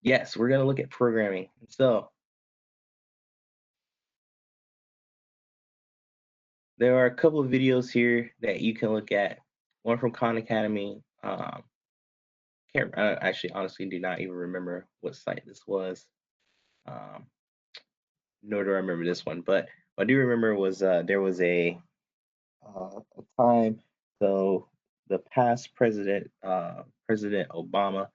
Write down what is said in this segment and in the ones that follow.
Yes, we're gonna look at programming. So there are a couple of videos here that you can look at. One from Khan Academy. Can't actually honestly do not even remember what site this was. Um, Nor do I remember this one, but what I do remember was there was a time. So the past president, President Obama,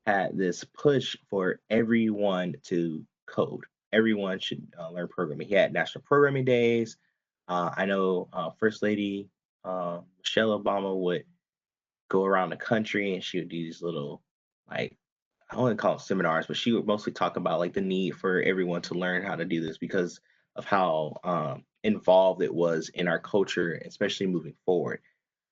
had this push for everyone to code. Everyone should learn programming. He had national programming days. I know First Lady Michelle Obama would go around the country and she would do these little, like, I wouldn't call it seminars, but she would mostly talk about like the need for everyone to learn how to do this because of how involved it was in our culture, especially moving forward.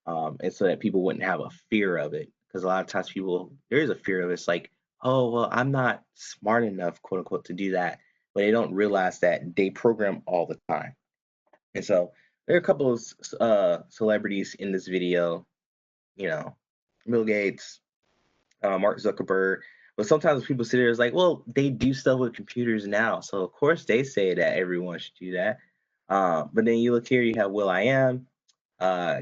And so that people wouldn't have a fear of it. Because a lot of times people, there is a fear of it. It's like, oh, well, I'm not smart enough, quote unquote, to do that. But they don't realize that they program all the time. And so there are a couple of celebrities in this video, you know, Bill Gates, Mark Zuckerberg. But sometimes people sit there, it's like, well, they do stuff with computers now. So of course they say that everyone should do that. But then you look here, you have Will I Am,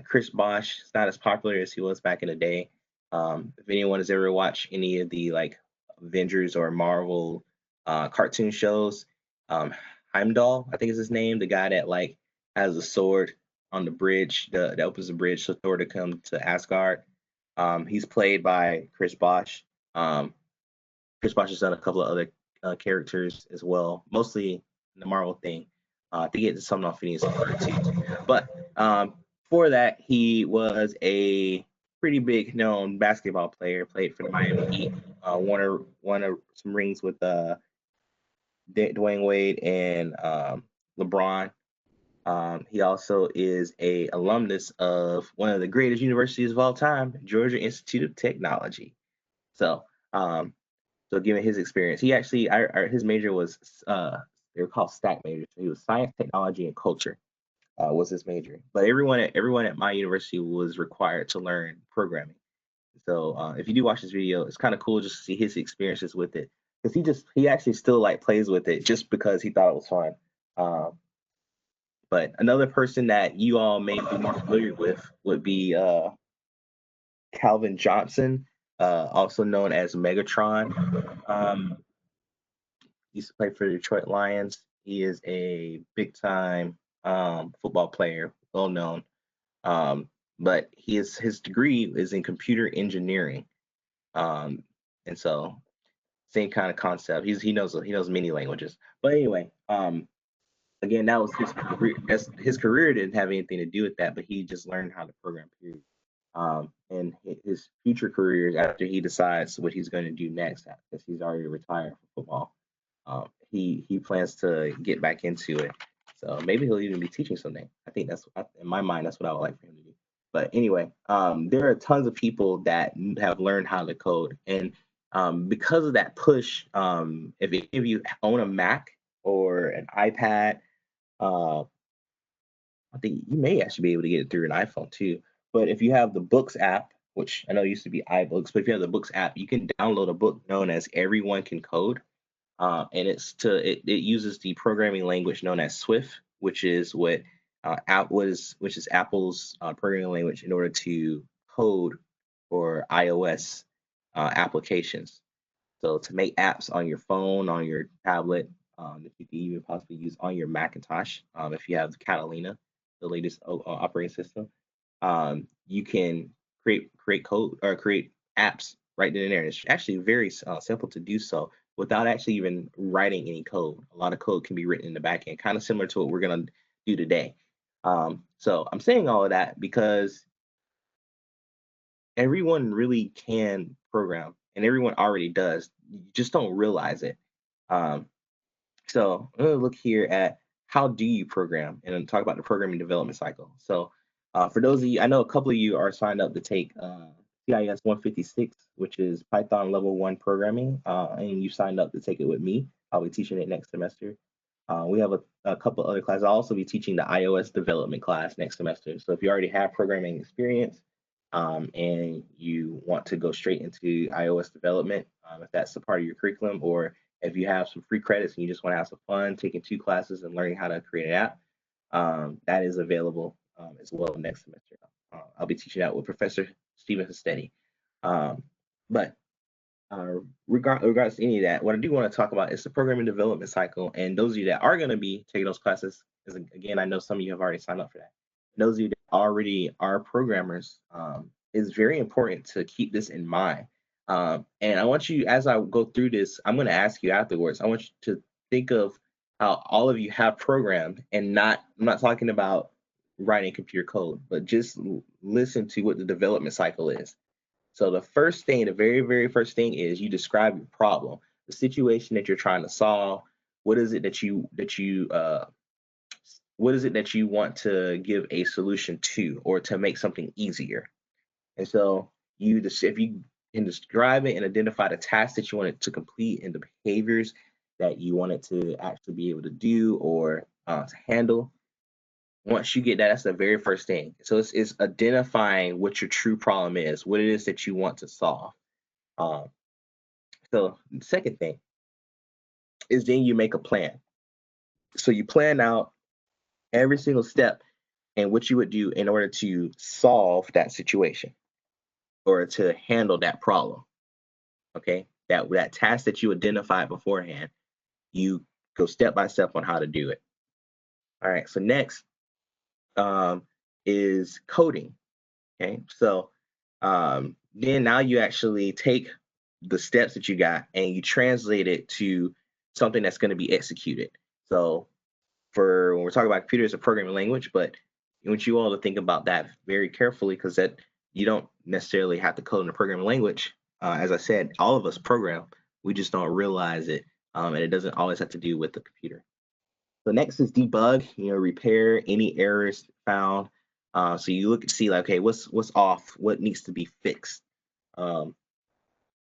Chris Bosch is not as popular as he was back in the day. If anyone has ever watched any of the like Avengers or Marvel cartoon shows, Heimdall, I think is his name, the guy that like has a sword on the bridge, that opens the bridge for Thor to come to Asgard. He's played by Chris Bosch. Um, Chris Bosch has done a couple of other characters as well, mostly the Marvel thing. I think it's something on Phineas and Ferb too. But for that, he was a pretty big known basketball player. Played for the Miami Heat. Won some rings with Dwayne Wade and LeBron. He also is a alumnus of one of the greatest universities of all time, Georgia Institute of Technology. So um, so given his experience, he actually his major was they were called stack majors. So he was science, technology, and culture was his major. But everyone at my university was required to learn programming. So if you do watch this video, it's kind of cool just to see his experiences with it because he actually still like plays with it just because he thought it was fun. Um, but another person that you all may be more familiar with would be Calvin Johnson, also known as Megatron. He used to play for the Detroit Lions. He is a big time football player, well known. Um, but his degree is in computer engineering. Um, and so same kind of concept. He knows many languages. But anyway, again, that was his career. His career didn't have anything to do with that, but he just learned how to program. Period. And his future careers after he decides what he's going to do next, because he's already retired from football. He plans to get back into it. So maybe he'll even be teaching someday. I think in my mind that's what I would like for him to do. But anyway, there are tons of people that have learned how to code, and because of that push, if any of you own a Mac or an iPad, uh, I think you may actually be able to get it through an iPhone too. But if you have the Books app, which I know used to be iBooks, but if you have the Books app, you can download a book known as Everyone Can Code, and it uses the programming language known as Swift, which is which is Apple's programming language in order to code for iOS applications. So to make apps on your phone, on your tablet, if you can even possibly use on your Macintosh, if you have Catalina, the latest operating system, you can create code or create apps right then and there. It's actually very simple to do so without actually even writing any code. A lot of code can be written in the back end, kind of similar to what we're gonna do today. So I'm saying all of that because everyone really can program and everyone already does. You just don't realize it. Um, so I'm gonna look here at how do you program and then talk about the programming development cycle. So for those of you, I know a couple of you are signed up to take CIS156, which is Python level 1 programming, and you signed up to take it with me. I'll be teaching it next semester. We have a couple other classes. I'll also be teaching the iOS development class next semester. So if you already have programming experience, and you want to go straight into iOS development, if that's a part of your curriculum, or if you have some free credits and you just want to have some fun taking 2 classes and learning how to create an app, that is available as well next semester. I'll be teaching that with Professor Stephen Hestetti. But regards to any of that, what I do want to talk about is the programming development cycle. And those of you that are going to be taking those classes, because again, I know some of you have already signed up for that. Those of you that already are programmers, it's very important to keep this in mind. And I want you, as I go through this, I'm going to ask you afterwards. I want you to think of how all of you have programmed, and I'm not talking about writing computer code, but just listen to what the development cycle is. So the first thing, the very, very first thing is you describe your problem, the situation that you're trying to solve. What is it that you what is it that you want to give a solution to, or to make something easier? And so if you can describe it and identify the tasks that you want it to complete and the behaviors that you want it to actually be able to do, or to handle. Once you get that, that's the very first thing. So it's identifying what your true problem is, what it is that you want to solve. Um, so the second thing is then you make a plan. So you plan out every single step and what you would do in order to solve that situation or to handle that problem. Okay, that task that you identified beforehand, you go step by step on how to do it. All right. So next is coding. Okay, so then now you actually take the steps that you got and you translate it to something that's going to be executed. So for when we're talking about computers, a programming language, but I want you all to think about that very carefully, because that you don't necessarily have to code in a programming language. As I said, all of us program, we just don't realize it, and it doesn't always have to do with the computer. So next is debug, repair any errors found. So you look and see like, okay, what's off, what needs to be fixed, in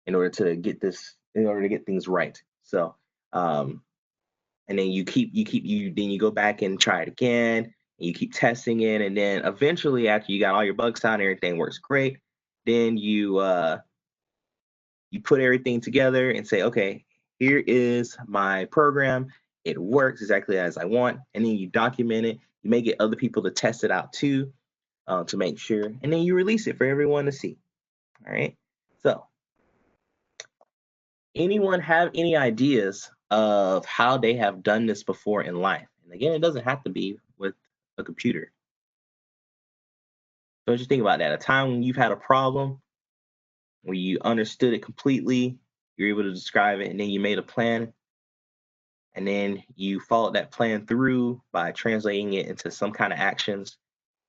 order to get things right. So, and then you go back and try it again, and you keep testing it, and then eventually, after you got all your bugs out and everything works great, then you put everything together and say, okay, here is my program. It works exactly as I want. And then you document it. You may get other people to test it out too, to make sure. And then you release it for everyone to see. All right. So anyone have any ideas of how they have done this before in life? And again, it doesn't have to be with a computer. Don't you think about that? A time when you've had a problem, where you understood it completely, you're able to describe it, and then you made a plan, and then you followed that plan through by translating it into some kind of actions.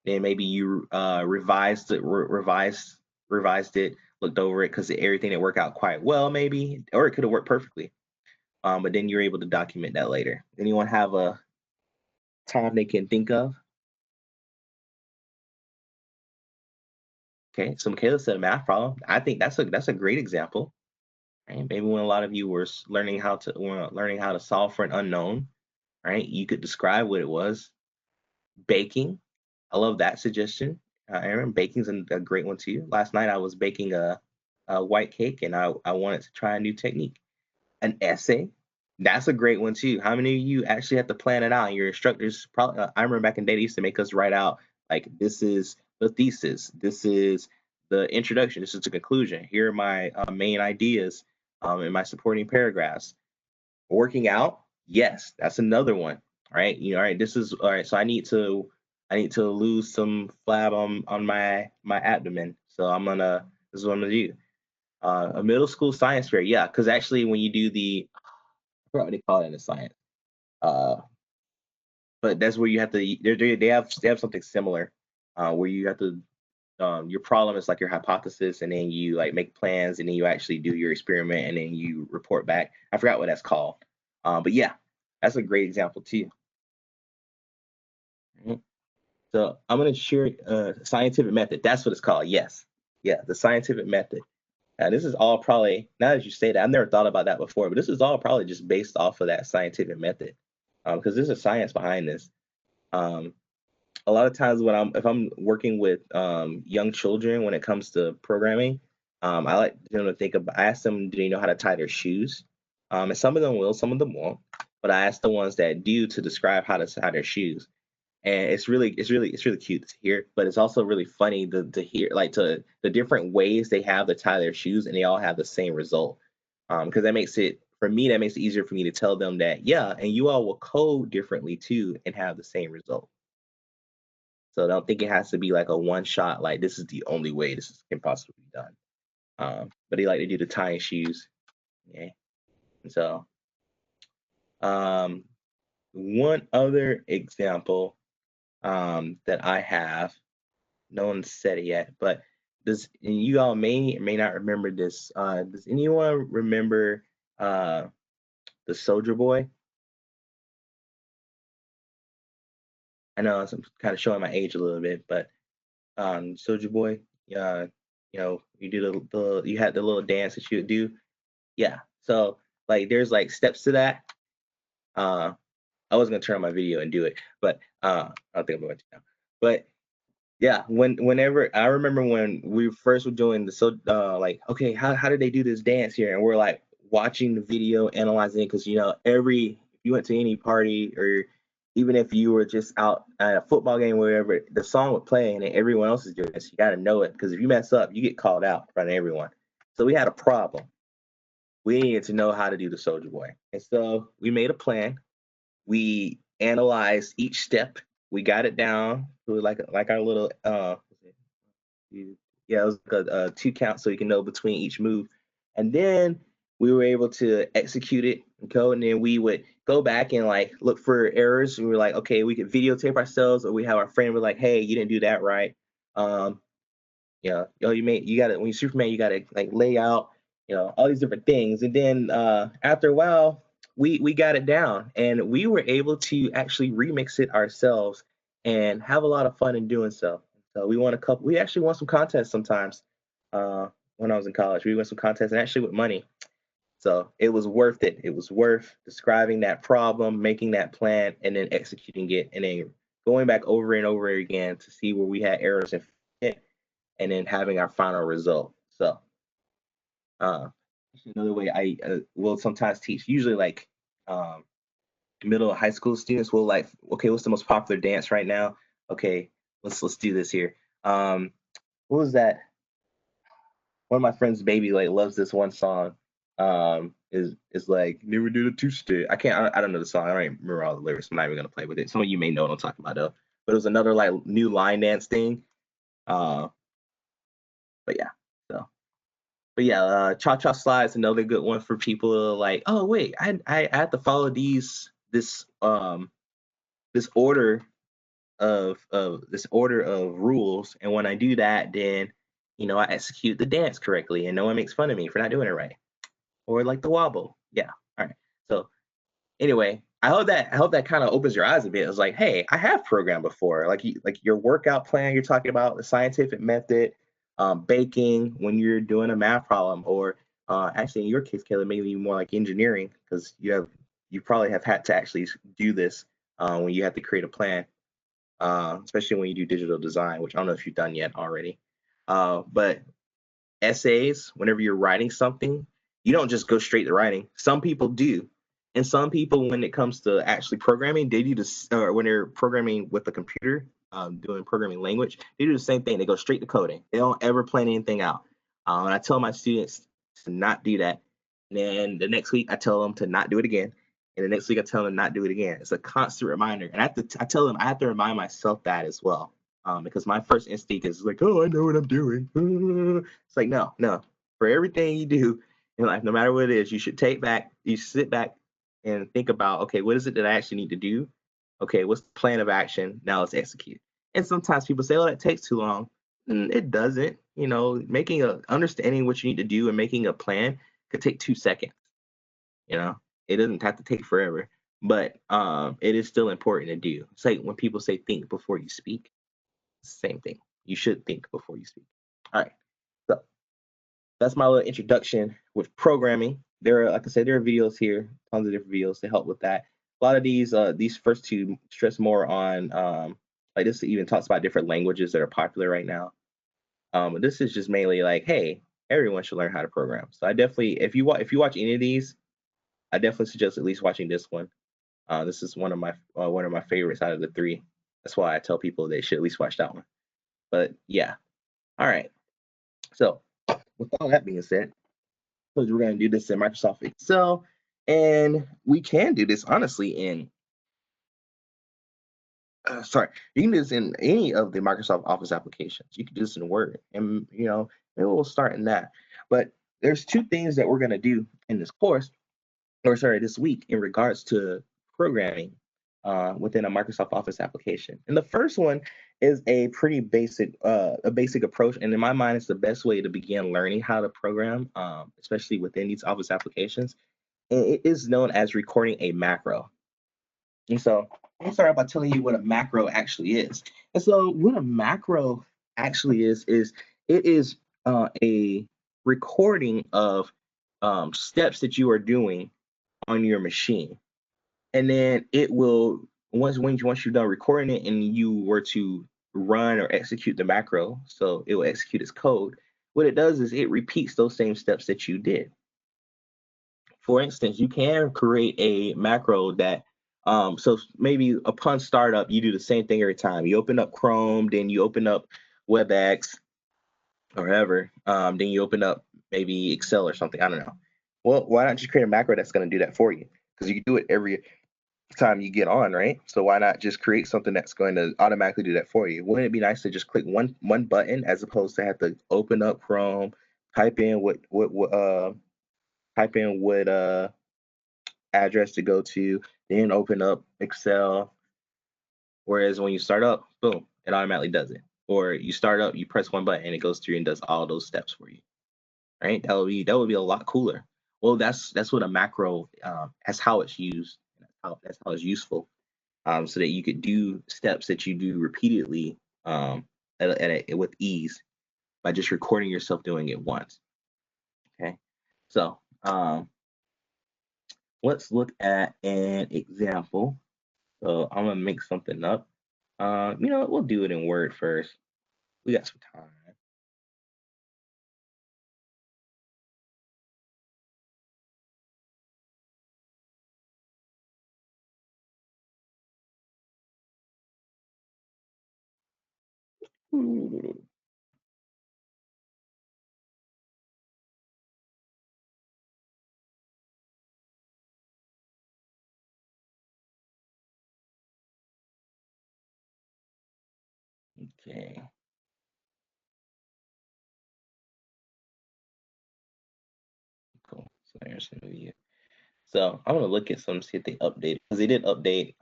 Then maybe you revised it, looked over it because everything didn't work out quite well, maybe, or it could have worked perfectly. But then you're able to document that later. Anyone have a time they can think of? Okay, so Michaela said a math problem. I think that's a great example. Right? Maybe when a lot of you were learning how to solve for an unknown, right? You could describe what it was. Baking, I love that suggestion. Aaron, baking's a great one too. Last night I was baking a white cake, and I wanted to try a new technique. An essay, that's a great one too. How many of you actually have to plan it out? Your instructors probably. I remember back in the day, they used to make us write out like, this is the thesis, this is the introduction, this is the conclusion. Here are my main ideas, in my supporting paragraphs. Working out, yes, that's another one. Right? All right, this is all right. So I need to lose some flab on my abdomen. So this is what I'm gonna do. A middle school science fair, yeah, because actually when you do I forgot what they call it in the science, uh, but that's where you have to. They have something similar, where you have to. Your problem is like your hypothesis, and then you like make plans, and then you actually do your experiment, and then you report back. I forgot what that's called, but yeah, that's a great example too. Mhm. So I'm gonna share scientific method. That's what it's called. Yes, yeah, the scientific method. Now this is all probably, now that you say that, I've never thought about that before, but this is all probably just based off of that scientific method, because there's a science behind this. Um, a lot of times when if I'm working with young children when it comes to programming, I like them to think about. I ask them, do they know how to tie their shoes? And some of them will, some of them won't. But I ask the ones that do to describe how to tie their shoes, and it's really cute to hear. But it's also really funny to hear like to the different ways they have to tie their shoes, and they all have the same result. Because that makes it for me that makes it easier for me to tell them that yeah, and you all will code differently too and have the same result. So I don't think it has to be like a one shot, like this is the only way can possibly be done. But they like to do the tying shoes. Yeah. And so um, one other example that I have, no one said it yet, but and you all may or may not remember this. Does anyone remember the Soldier Boy? I know I'm kind of showing my age a little bit, but Soldier Boy, you do you had the little dance that you would do. Yeah. So like there's like steps to that. Uh I was gonna turn on my video and do it, but I don't think I'm going to now. But yeah, whenever I remember when we first were doing like, okay, how did they do this dance here? And we're like watching the video, analyzing it, because if you went to any party or even if you were just out at a football game or wherever, the song would play and everyone else is doing this. You got to know it because if you mess up, you get called out in front of everyone. So we had a problem. We needed to know how to do the Soldier Boy, and so we made a plan. We analyzed each step. We got it down to like our little yeah, it was like a two count so you can know between each move. And then we were able to execute it in code, and then we would go back and like look for errors. We were like, okay, we could videotape ourselves, or we have our friend. We're like, hey, you didn't do that right. Um, you got to when you Superman, you got to like lay out, all these different things. And then after a while, we got it down, and we were able to actually remix it ourselves and have a lot of fun in doing so. So we won a couple. We actually won some contests sometimes. When I was in college, we won some contests and actually with money. So it was worth it. It was worth describing that problem, making that plan, and then executing it, and then going back over and over again to see where we had errors and then having our final result. So uh, another way I will sometimes teach, usually like um, middle of high school students will like, okay, what's the most popular dance right now? Okay, let's do this here. What was that? One of my friends' baby like loves this one song. Is like never do the two step. I don't know the song. I don't even remember all the lyrics. I'm not even gonna play with it. Some of you may know what I'm talking about though. But it was another like new line dance thing. Uh, but yeah. So But yeah, cha-cha slides another good one for people like, oh wait, I have to follow this order of rules, and when I do that, then I execute the dance correctly, and no one makes fun of me for not doing it right. Or like the wobble, yeah. All right. So anyway, I hope that kind of opens your eyes a bit. It's like, hey, I have programmed before. Like your workout plan you're talking about, the scientific method, baking when you're doing a math problem, or actually in your case, Caleb, maybe more like engineering because you probably have had to actually do this when you have to create a plan, especially when you do digital design, which I don't know if you've done yet already. But essays, whenever you're writing something, you don't just go straight to writing. Some people do. And some people, when it comes to actually programming, they do this, or when they're programming with a computer, doing programming language, they do the same thing. They go straight to coding. They don't ever plan anything out. And I tell my students to not do that. And then the next week, I tell them to not do it again. And the next week, I tell them not do it again. It's a constant reminder. And I tell them I have to remind myself that as well. Because my first instinct is like, oh, I know what I'm doing. It's like, no, no. For everything you do in life, no matter what it is, you sit back and think about, okay, what is it that I actually need to do? Okay, what's the plan of action? Now let's execute. And sometimes people say, oh, that takes too long. It doesn't. Understanding what you need to do and making a plan could take 2 seconds. You know, it doesn't have to take forever, but it is still important to do. It's like when people say think before you speak, same thing. You should think before you speak. All right. So that's my little introduction with programming. Like I said, there are videos here, tons of different videos to help with that. A lot of these first two stress more on Like this even talks about different languages that are popular right now. But this is just mainly like, hey, everyone should learn how to program. So I definitely, if you watch any of these, I definitely suggest at least watching this one. This is one of my favorites out of the three. That's why I tell people they should at least watch that one. But yeah, all right. So with all that being said, because we're going to do this in Microsoft Excel, and we can do this honestly in sorry, you can do this in any of the Microsoft Office applications. You can do this in Word, and maybe we'll start in that. But there's two things that we're going to do in this course, or sorry, this week in regards to programming within a Microsoft Office application. And the first one is a pretty basic approach, and in my mind, it's the best way to begin learning how to program, especially within these Office applications. And it is known as recording a macro. And so I'm gonna start out by telling you what a macro actually is. And so what a macro actually is it is a recording of steps that you are doing on your machine. And then it will once you're done recording it and you were to run or execute the macro, so it will execute its code. What it does is it repeats those same steps that you did. For instance, you can create a macro that, so maybe upon startup, you do the same thing every time. You open up Chrome, then you open up WebEx or whatever, then you open up maybe Excel or something. I don't know. Well, why not just create a macro that's going to do that for you? Because you can do it every time you get on, right? So why not just create something that's going to automatically do that for you? Wouldn't it be nice to just click one button as opposed to have to open up Chrome, type in what address to go to, then open up Excel. Whereas when you start up, boom, it automatically does it. Or you start up, you press one button, and it goes through and does all those steps for you. Right? That would be a lot cooler. Well, that's what a macro. That's how it's used. That's how it's useful. So that you could do steps that you do repeatedly with ease by just recording yourself doing it once. Okay. So let's look at an example. So I'm gonna make something up. We'll do it in Word first. We got some time. Okay, cool. So there's the video. So I'm gonna look at some, see if they updated, because they did update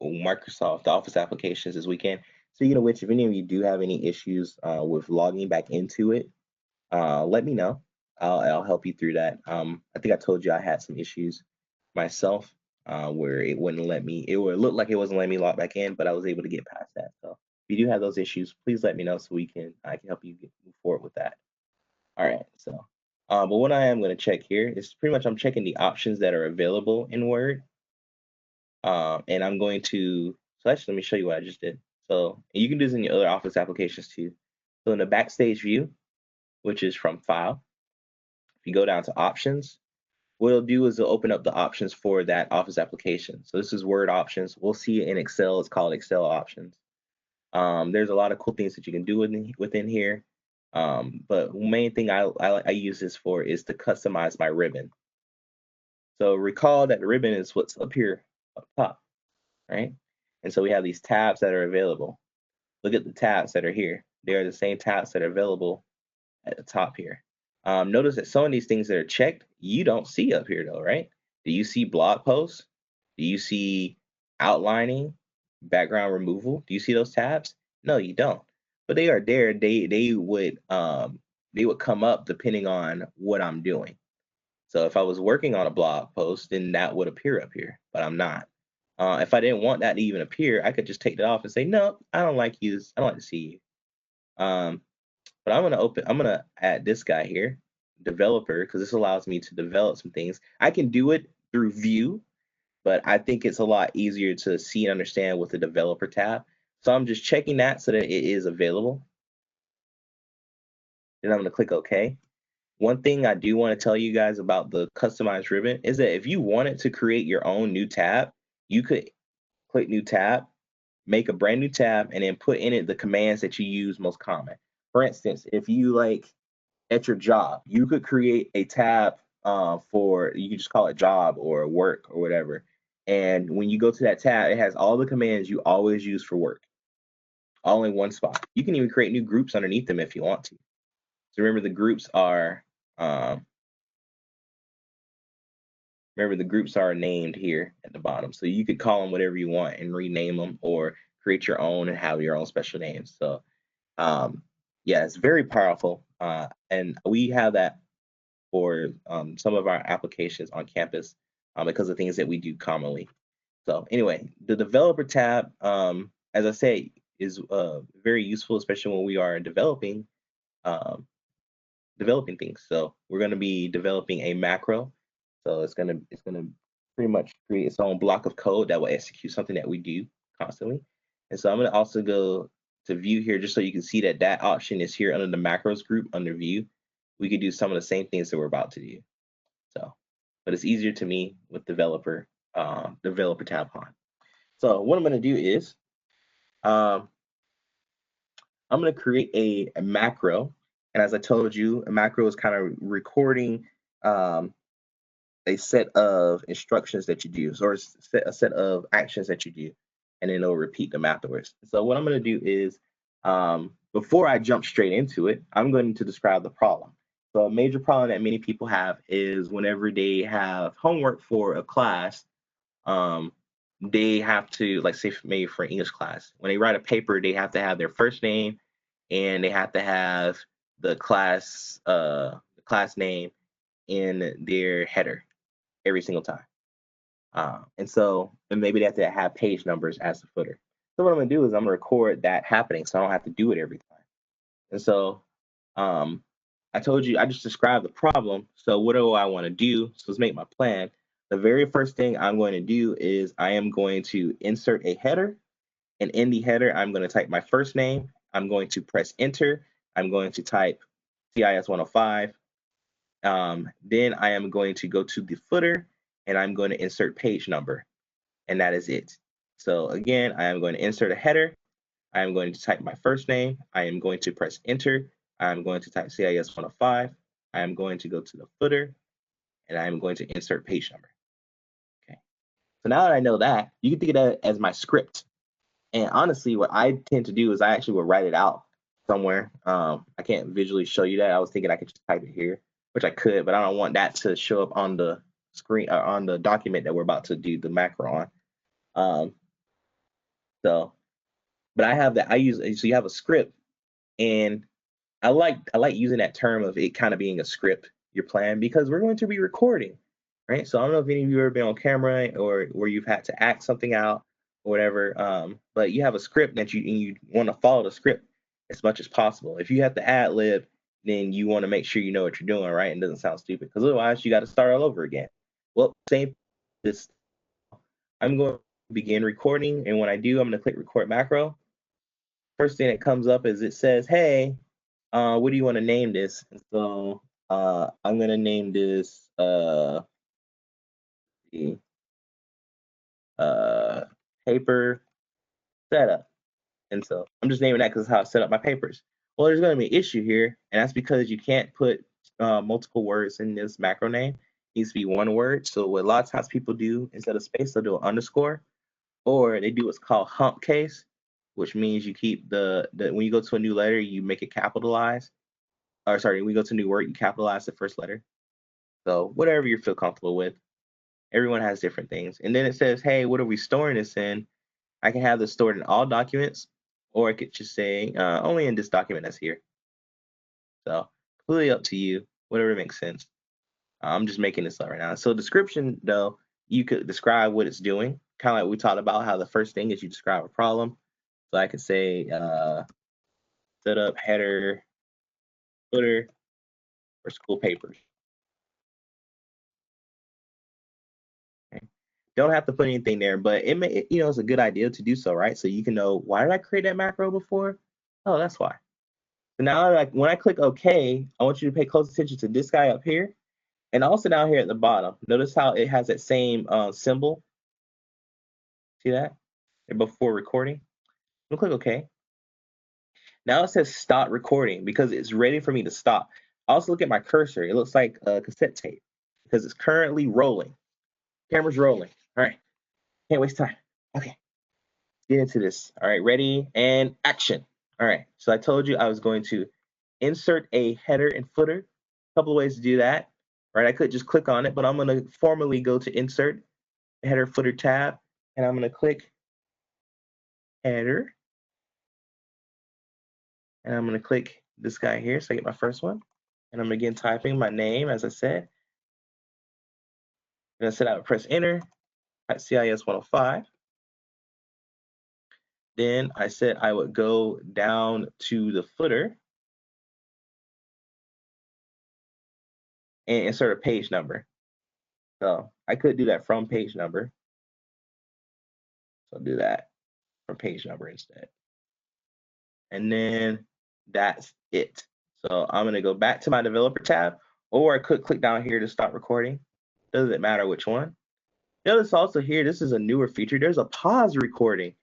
Microsoft Office applications this weekend. Speaking of which, if any of you do have any issues with logging back into it, let me know. I'll help you through that. I think I told you I had some issues myself where it wouldn't let me. It would look like it wasn't letting me log back in, but I was able to get past that. So if you do have those issues, please let me know so I can help you move forward with that. All right. So, but what I am going to check here is pretty much I'm checking the options that are available in Word, and I'm going to. So actually, let me show you what I just did. So and you can do this in your other Office applications too. So in the Backstage view, which is from File, if you go down to Options, what it'll do is it'll open up the options for that Office application. So this is Word options. We'll see it in Excel. It's called Excel options. There's a lot of cool things that you can do within here. But main thing I use this for is to customize my ribbon. So recall that the ribbon is what's up here up top, right? And so we have these tabs that are available. Look at the tabs that are here. They are the same tabs that are available at the top here. Notice that some of these things that are checked, you don't see up here though, right? Do you see blog posts? Do you see outlining, background removal? Do you see those tabs? No, you don't. But they are there. They would come up depending on what I'm doing. So if I was working on a blog post, then that would appear up here, but I'm not. If I didn't want that to even appear, I could just take that off and say, no, I don't like you. I don't like to see you. But I'm gonna add this guy here, developer, because this allows me to develop some things. I can do it through view, but I think it's a lot easier to see and understand with the developer tab. So I'm just checking that so that it is available. Then I'm going to click OK. One thing I do want to tell you guys about the customized ribbon is that if you wanted to create your own new tab, you could click new tab, make a brand new tab, and then put in it the commands that you use most common. For instance, if you like at your job, you could create a tab for, you can just call it job or work or whatever. And when you go to that tab, it has all the commands you always use for work, all in one spot. You can even create new groups underneath them if you want to. So remember, the groups are named here at the bottom. So you could call them whatever you want and rename them or create your own and have your own special names. So yeah, it's very powerful. And we have that for some of our applications on campus because of things that we do commonly. So anyway, the developer tab, as I say, is very useful, especially when we are developing things. So we're going to be developing a macro. So it's gonna pretty much create its own block of code that will execute something that we do constantly. And so I'm gonna also go to view here just so you can see that that option is here under the macros group under view. We could do some of the same things that we're about to do. So, but it's easier to me with developer tab on. So what I'm gonna do is I'm gonna create a macro. And as I told you, a macro is kind of recording a set of instructions that you do, or a set of actions that you do, and then it'll repeat them afterwards. So what I'm going to do is, before I jump straight into it, I'm going to describe the problem. So a major problem that many people have is whenever they have homework for a class, they have to, like, say maybe for English class, when they write a paper, they have to have their first name and they have to have the class name in their header every single time. And maybe they have to have page numbers as the footer. So what I'm gonna do is I'm gonna record that happening so I don't have to do it every time. And so I told you, I just described the problem. So what do I wanna do? So let's make my plan. The very first thing I'm going to do is I am going to insert a header. And in the header, I'm gonna type my first name. I'm going to press enter. I'm going to type CIS105. Then I am going to go to the footer and I'm going to insert page number, and that is it. So again, I am going to insert a header. I am going to type my first name. I am going to press enter. I am going to type CIS105. I am going to go to the footer and I am going to insert page number. Okay. So now that I know that, you can think of that as my script. And honestly, what I tend to do is I actually will write it out somewhere. I can't visually show you that. I was thinking I could just type it here, which I could, but I don't want that to show up on the screen or on the document that we're about to do the macro on. But I have that. So you have a script, and I like using that term of it kind of being a script, your plan, because we're going to be recording, right? So I don't know if any of you have ever been on camera or where you've had to act something out or whatever, but you have a script that you want to follow the script as much as possible. If you have to ad lib, then you want to make sure you know what you're doing, right? And it doesn't sound stupid, because otherwise you got to start all over again. Well, same this. I'm going to begin recording, and when I do, I'm going to click record macro. First thing that comes up is it says, hey, what do you want to name this? And so I'm going to name this paper setup. And so I'm just naming that because how I set up my papers. Well, there's going to be an issue here, and that's because you can't put multiple words in this macro name. It needs to be one word. So what a lot of times people do, instead of space, they'll do an underscore, or they do what's called hump case, which means you keep the when you go to a new letter, you make it capitalized. Or sorry, when you go to a new word, you capitalize the first letter. So whatever you feel comfortable with. Everyone has different things. And then it says, hey, what are we storing this in? I can have this stored in all documents, or I could just say only in this document that's here. So completely up to you, whatever makes sense. I'm just making this up right now. So description, though, you could describe what it's doing, kind of like we talked about how the first thing is you describe a problem. So I could say setup header footer for school papers. Okay. Don't have to put anything there, but it may, it's a good idea to do so, right? So you can know, why did I create that macro before? Oh, that's why. So now, like, when I click OK, I want you to pay close attention to this guy up here, and also down here at the bottom. Notice how it has that same symbol. See that? Before recording. I'm gonna click OK. Now it says stop recording because it's ready for me to stop. Also, look at my cursor. It looks like a cassette tape because it's currently rolling. Camera's rolling. All right. Can't waste time. Okay. Get into this. All right. Ready and action. All right. So I told you I was going to insert a header and footer. A couple of ways to do that. Right. I could just click on it, but I'm going to formally go to insert header footer tab, and I'm going to click header, and I'm going to click this guy here. So I get my first one, and I'm going to begin typing my name, as I said. And I said I would press enter at CIS105. Then I said I would go down to the footer and insert a page number. So I could do that from page number. So I'll do that from page number instead. And then that's it. So I'm going to go back to my developer tab, or I could click down here to stop recording. Doesn't matter which one. Notice also here, this is a newer feature. There's a pause recording.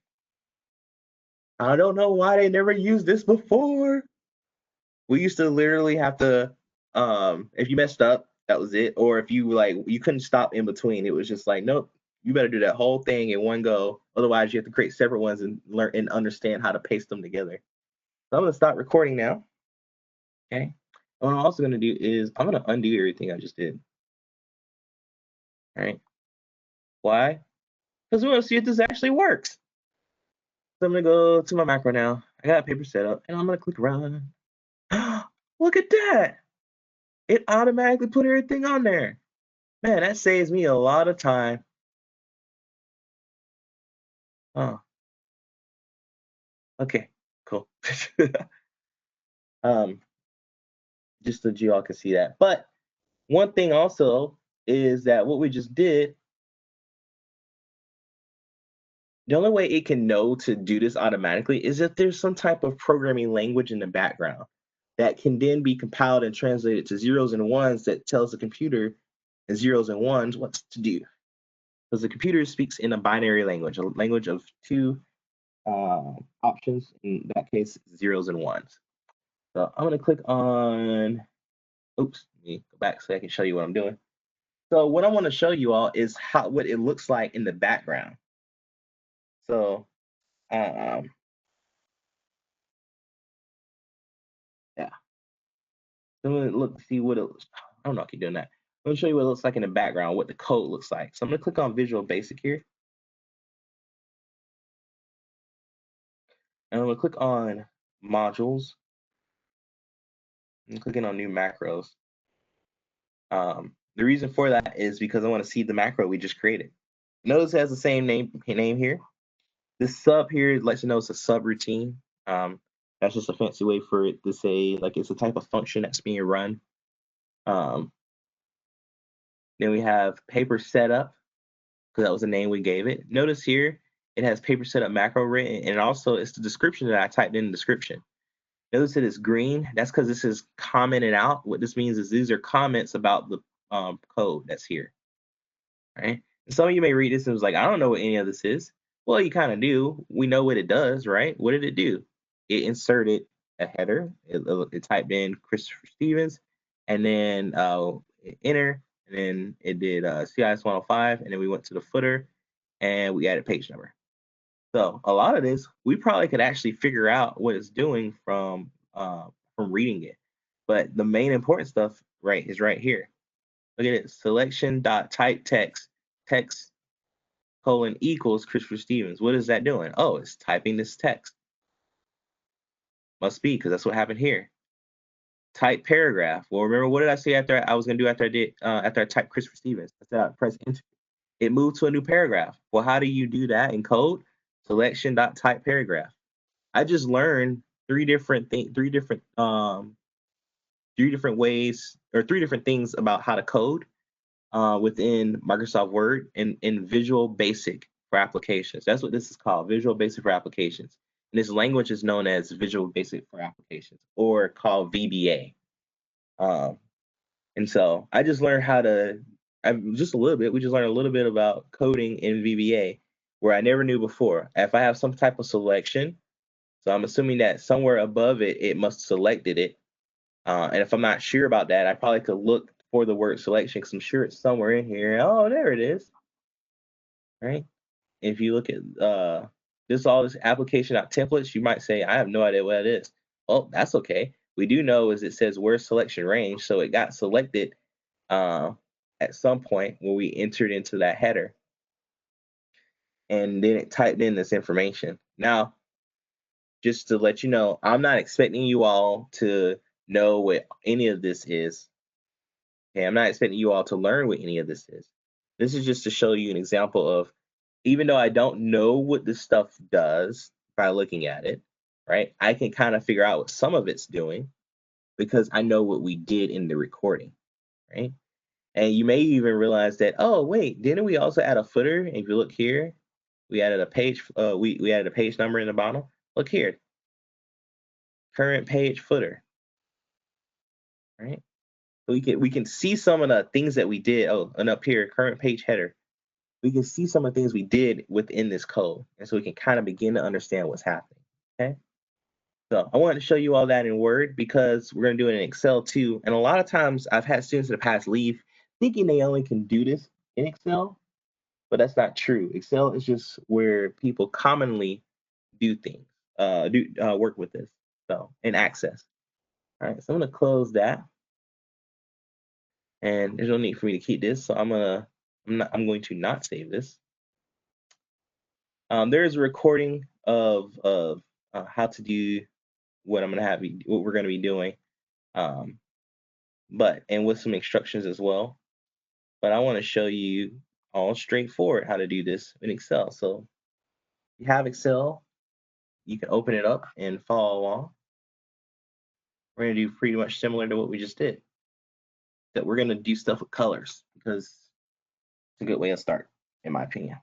I don't know why they never used this before. We used to literally have to, if you messed up, that was it. Or if you couldn't stop in between, it was just like, nope, you better do that whole thing in one go. Otherwise, you have to create separate ones and learn and understand how to paste them together. So I'm gonna stop recording now. Okay. What I'm also gonna do is I'm gonna undo everything I just did. All right. Why? Because we want to see if this actually works. So I'm gonna go to my macro now. I got a paper set up, and I'm gonna click run. Look at that! It automatically put everything on there. Man, that saves me a lot of time. Oh, okay, cool. um, just so you all can see that. But one thing also is that what we just did, the only way it can know to do this automatically is if there's some type of programming language in the background that can then be compiled and translated to zeros and ones that tells the computer in zeros and ones what to do. Because the computer speaks in a binary language, a language of two options, in that case, zeros and ones. So I'm going to click on, oops, let me go back so I can show you what I'm doing. So what I want to show you all is what it looks like in the background. So yeah. So I'm going to look, see what it looks, I don't know, I keep doing that. I'm going to show you what it looks like in the background, what the code looks like. So I'm going to click on Visual Basic here. And I'm going to click on Modules. I'm clicking on New Macros. The reason for that is because I want to see the macro we just created. Notice it has the same name here. This sub here lets you know it's a subroutine. That's just a fancy way for it to say like it's a type of function that's being run. Then we have paper setup, because that was the name we gave it. Notice here it has paper setup macro written, and also it's the description that I typed in the description. Notice it is green. That's because this is commented out. What this means is these are comments about the code that's here. Right? And some of you may read this and was like, I don't know what any of this is. Well, you kind of do. We know what it does, right? What did it do? It inserted a header. It typed in Christopher Stevens, and then enter, and then it did CIS105, and then we went to the footer, and we added page number. So a lot of this, we probably could actually figure out what it's doing from reading it. But the main important stuff, right, is right here. Look at it, selection.type text colon equals Christopher Stevens. What is that doing? Oh, it's typing this text. Must be, because that's what happened here. Type paragraph. Well, remember, what did I say after I was gonna do after I typed Christopher Stevens? I said I press enter. It moved to a new paragraph. Well, how do you do that in code? Selection.type paragraph. I just learned three different ways, or three different things about how to code. within Microsoft Word in Visual Basic for applications. That's what this is called, Visual Basic for applications. And this language is known as Visual Basic for applications, or called VBA. Um, and so I just learned how to, just a little bit, we just learned a little bit about coding in VBA where I never knew before. If I have some type of selection, so I'm assuming that somewhere above it, it must have selected it. And if I'm not sure about that, I probably could look for the word selection because I'm sure it's somewhere in here. Oh, there it is. Right. If you look at all this application templates, you might say, I have no idea what it is. Well, that's okay. We do know is it says where selection range, so it got selected uh, at some point when we entered into that header, and then it typed in this information. Now, just to let you know, I'm not expecting you all to know what any of this is. Okay, I'm not expecting you all to learn what any of this is. This is just to show you an example of, even though I don't know what this stuff does by looking at it, right? I can kind of figure out what some of it's doing because I know what we did in the recording, right? And you may even realize that, oh, wait, didn't we also add a footer? And if you look here, we added a page, we added a page number in the bottom. Look here, current page footer, right? We can see some of the things that we did. Oh, and up here, current page header. We can see some of the things we did within this code. And so we can kind of begin to understand what's happening, okay? So I wanted to show you all that in Word because we're going to do it in Excel too. And a lot of times I've had students in the past leave thinking they only can do this in Excel, but that's not true. Excel is just where people commonly do things, work with this. So in Access. All right, so I'm going to close that. And there's no need for me to keep this, so I'm going to not save this. There is a recording of how to do what what we're going to be doing, and with some instructions as well. But I want to show you all straightforward how to do this in Excel. So if you have Excel, you can open it up and follow along. We're going to do pretty much similar to what we just did. That we're going to do stuff with colors because it's a good way to start, in my opinion.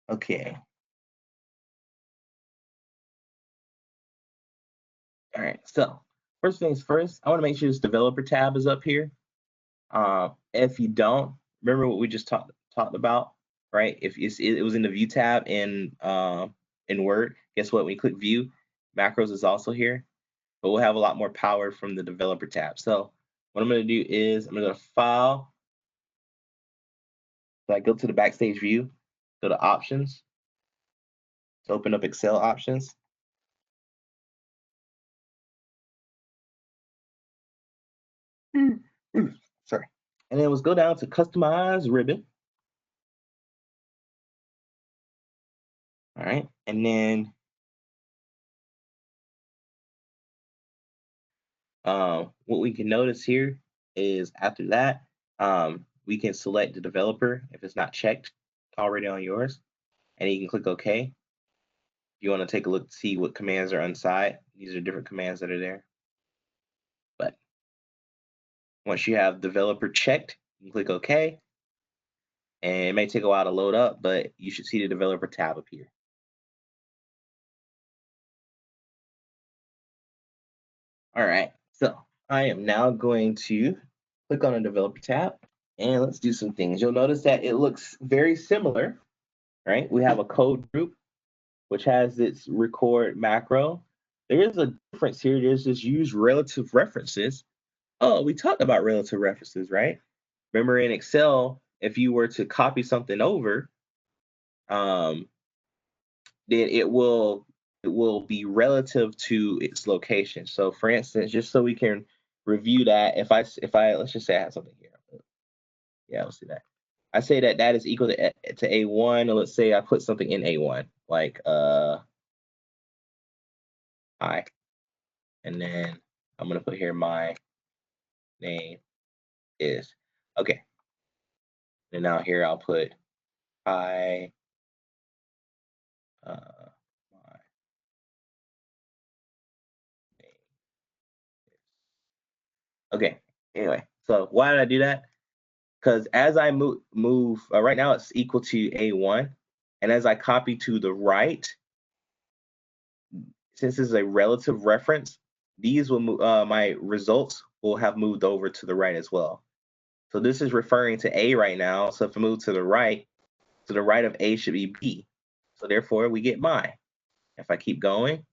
Okay. All right. So first things first, I want to make sure this developer tab is up here. If you don't, remember what we just talked about, right? If it was in the View tab in Word, guess what? When you click View, macros is also here, but we'll have a lot more power from the developer tab. So what I'm going to do is I'm going to go to File. So I go to the Backstage View, go to Options, to open up Excel options. Sorry. And then let's go down to Customize Ribbon. All right, and then what we can notice here is after that, we can select the developer if it's not checked already on yours, and you can click OK. If you want to take a look to see what commands are inside, these are different commands that are there. But once you have developer checked, you can click OK. And it may take a while to load up, but you should see the developer tab appear. All right, so I am now going to click on the developer tab and let's do some things. You'll notice that it looks very similar, right? We have a code group, which has its record macro. There is a difference here. There's this use relative references. Oh, we talked about relative references, right? Remember in Excel, if you were to copy something over, then it will be relative to its location. So for instance, just so we can review that, if I let's just say I have something here. Yeah, let's do that. I say that that is equal to A1, and let's say I put something in A1, like hi, and then I'm gonna put here my name is okay. And now here I'll put hi, uh, Okay, anyway, so why did I do that? Because as I move right now it's equal to A1, and as I copy to the right, since this is a relative reference, these will move, my results will have moved over to the right as well. So this is referring to A right now. So if I move to the right of A should be B. So therefore we get my. If I keep going,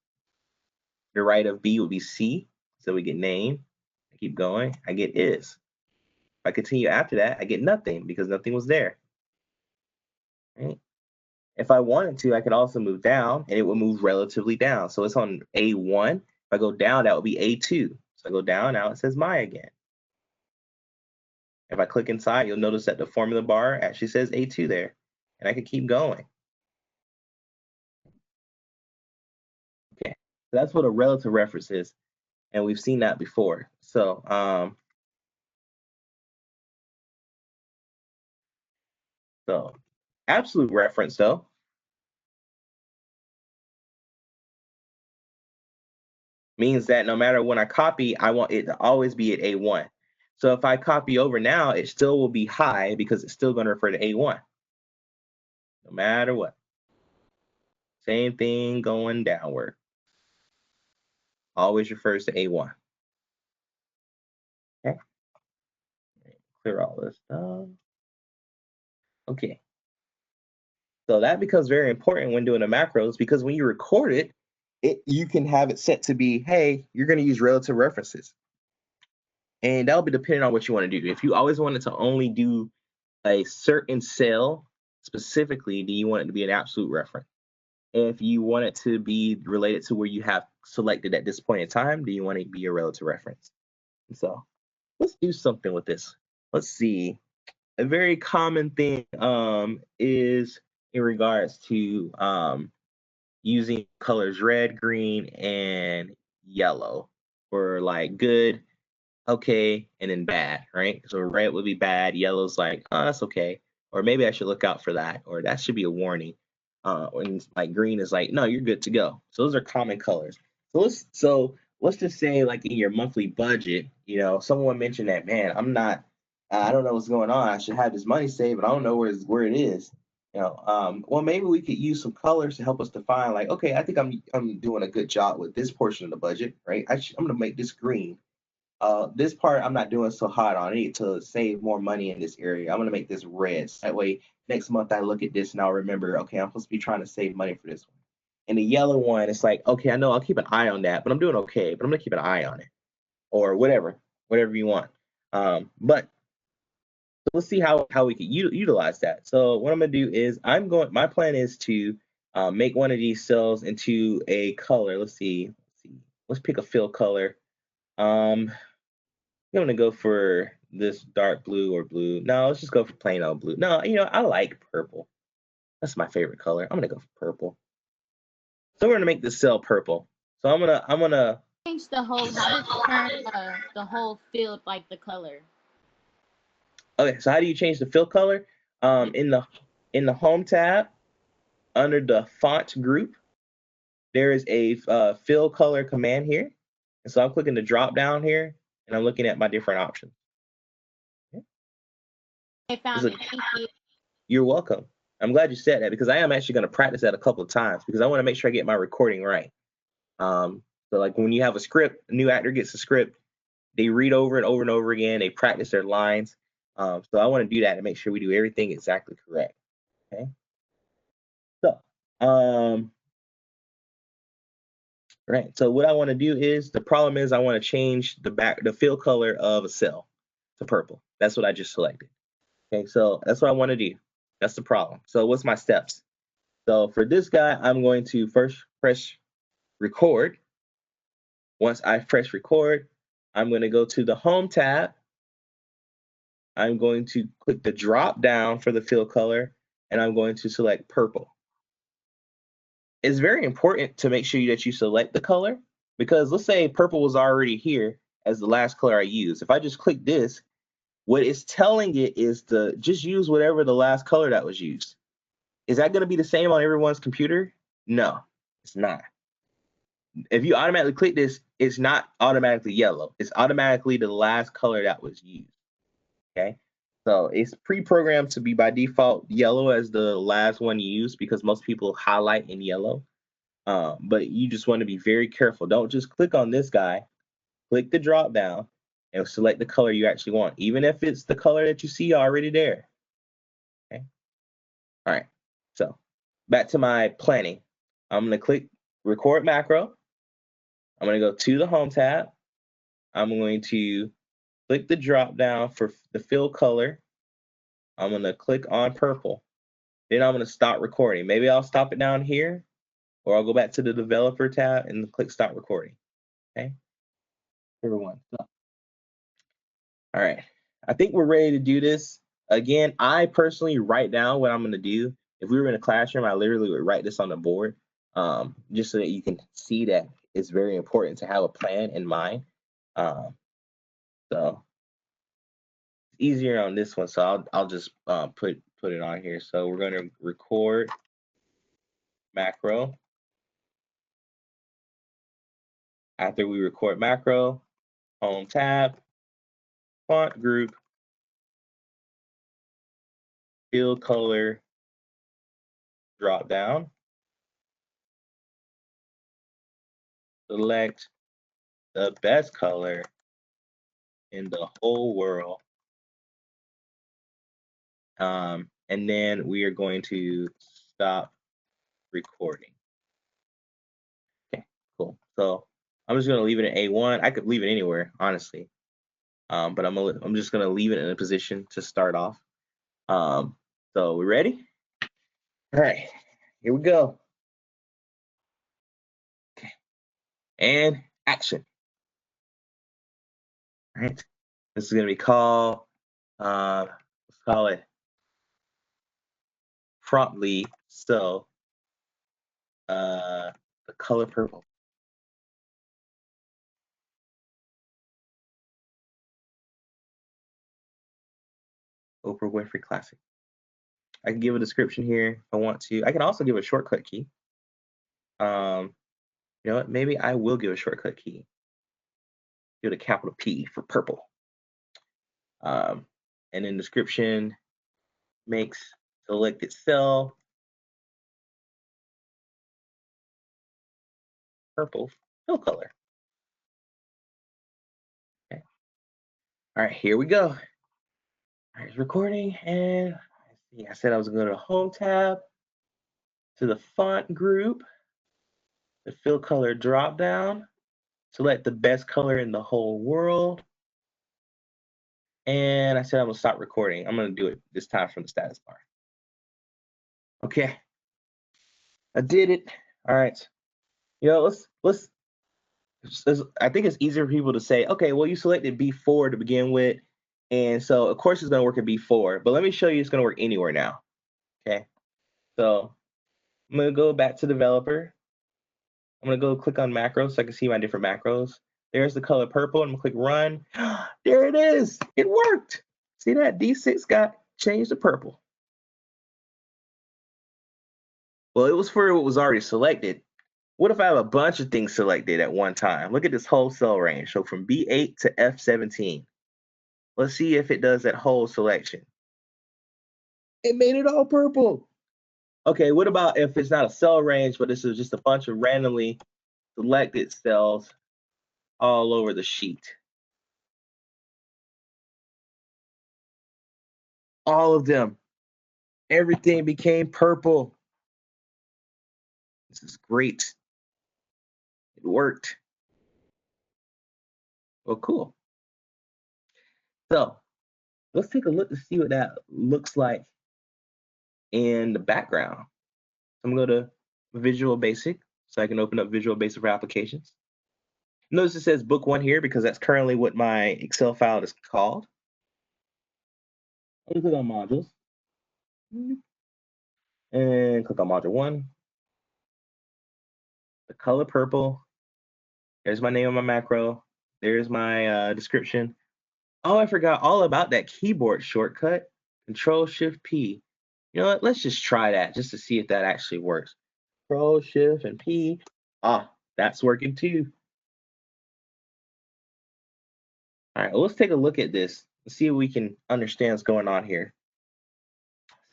the right of B will be C. So we get name. I keep going, I get is. If I continue after that, I get nothing because nothing was there. Right? If I wanted to, I could also move down and it will move relatively down. So it's on A1. If I go down, that would be A2. So I go down, now it says my again. If I click inside, you'll notice that the formula bar actually says A2 there. And I can keep going. Okay, so that's what a relative reference is. And we've seen that before. So absolute reference though means that no matter when I copy, I want it to always be at A1. So if I copy over now, it still will be high because it's still going to refer to A1, no matter what. Same thing going downward. Always refers to A1. Okay. Clear all this stuff. Okay. So that becomes very important when doing the macros because when you record it, you can have it set to be, hey, you're going to use relative references. And that'll be depending on what you want to do. If you always wanted to only do a certain cell specifically, do you want it to be an absolute reference? If you want it to be related to where you have selected at this point in time, do you want it to be a relative reference? So let's do something with this. Let's see. A very common thing is in regards to using colors red, green, and yellow for like good, okay, and then bad, right? So red would be bad, yellow's like, oh, that's okay. Or maybe I should look out for that, or that should be a warning. And like green is like, no, you're good to go. So those are common colors. So let's just say like in your monthly budget, someone mentioned that, man, I don't know what's going on. I should have this money saved, but I don't know where it is. Well, maybe we could use some colors to help us define like, okay, I think I'm doing a good job with this portion of the budget, right? I'm gonna make this green. This part I'm not doing so hot on. I need to save more money in this area. I'm gonna make this red. So that way next month I look at this and I'll remember, okay, I'm supposed to be trying to save money for this one. And the yellow one, it's like, okay, I know I'll keep an eye on that, but I'm doing okay, but I'm gonna keep an eye on it. Or whatever you want. But let's see how we can utilize that. So what I'm gonna do is my plan is to make one of these cells into a color. Let's see. Let's pick a fill color. I'm gonna go for this dark blue or blue. No, let's just go for plain old blue. No, I like purple. That's my favorite color. I'm gonna go for purple. So we're gonna make this cell purple. So I'm gonna change the whole. How does it turn the whole field like the color? Okay, so how do you change the fill color? In the home tab under the font group, there is a fill color command here. And so I'm clicking the drop down here and I'm looking at my different options. Okay. I found it. Thank you. You're welcome. I'm glad you said that because I am actually going to practice that a couple of times because I want to make sure I get my recording right. So like when you have a script, a new actor gets a script, they read over it over and over again, they practice their lines. So I want to do that to make sure we do everything exactly correct. Okay. So right. So what I want to do is the problem is I want to change the fill color of a cell to purple. That's what I just selected. Okay, so that's what I want to do. That's the problem. So what's my steps? So for this guy, I'm going to first press record. Once I press record, I'm going to go to the home tab. I'm going to click the drop down for the fill color and I'm going to select purple. It's very important to make sure that you select the color because let's say purple was already here as the last color I used. If I just click this, what it's telling it is to just use whatever the last color that was used. Is that going to be the same on everyone's computer? No, it's not. if you automatically click this, it's not automatically yellow. It's automatically the last color that was used. Okay. So it's pre-programmed to be by default yellow as the last one used because most people highlight in yellow. But you just want to be very careful. Don't just click on this guy. Click the drop down and select the color you actually want, even if it's the color that you see already there. Okay. All right. So back to my planning. I'm going to click record macro. I'm going to go to the home tab. I'm going to click the drop down for the fill color. I'm going to click on purple. Then I'm going to stop recording. Maybe I'll stop it down here, or I'll go back to the developer tab and click stop recording. Okay. Everyone. Stop. All right. I think we're ready to do this. Again, I personally write down what I'm going to do. If we were in a classroom, I literally would write this on the board, just so that you can see that it's very important to have a plan in mind. So it's easier on this one. So I'll just put it on here. So we're going to record macro. After we record macro, home tab, font group, fill color, drop down, select the best color in the whole world. And then we are going to stop recording. Okay, cool. So I'm just going to leave it at A1. I could leave it anywhere, honestly. But I'm just going to leave it in a position to start off. So we ready? All right, here we go. Okay, and action. All right, this is going to be called, let's call it promptly so the color purple. Oprah Winfrey Classic. I can give a description here if I want to. I can also give a shortcut key. You know what? Maybe I will give a shortcut key. Give it a capital P for purple. And then description makes selected cell purple fill color. Okay. All right, here we go. All right, it's recording, and let's see. I said I was going to go to the home tab, to the font group, the fill color drop down, select the best color in the whole world. And I said I'm gonna stop recording. I'm gonna do it this time from the status bar. Okay, I did it. All right. You know, let's. I think it's easier for people to say, okay, well, you selected B4 to begin with, and so of course it's gonna work at B4. But let me show you it's gonna work anywhere now. Okay. So I'm gonna go back to developer. I'm gonna go click on macros so I can see my different macros. There's the color purple. I'm gonna click run. There it is. It worked. See that? D6 got changed to purple. Well, it was for what was already selected. What if I have a bunch of things selected at one time? Look at this whole cell range. So from B8 to F17. Let's see if it does that whole selection. It made it all purple. Okay, what about if it's not a cell range, but this is just a bunch of randomly selected cells all over the sheet? All of them. Everything became purple. This is great. It worked. Well, cool. So let's take a look to see what that looks like in the background. So I'm going to go to Visual Basic so I can open up Visual Basic for applications. Notice it says book 1 here because that's currently what my Excel file is called. I'm going to click on modules and click on module 1. The color purple. There's my name of my macro. There's my description. Oh, I forgot all about that keyboard shortcut, Control-Shift-P. You know what? Let's just try that just to see if that actually works. Control-Shift and P. Ah, That's working too. All right, well, let's take a look at this and see if we can understand what's going on here.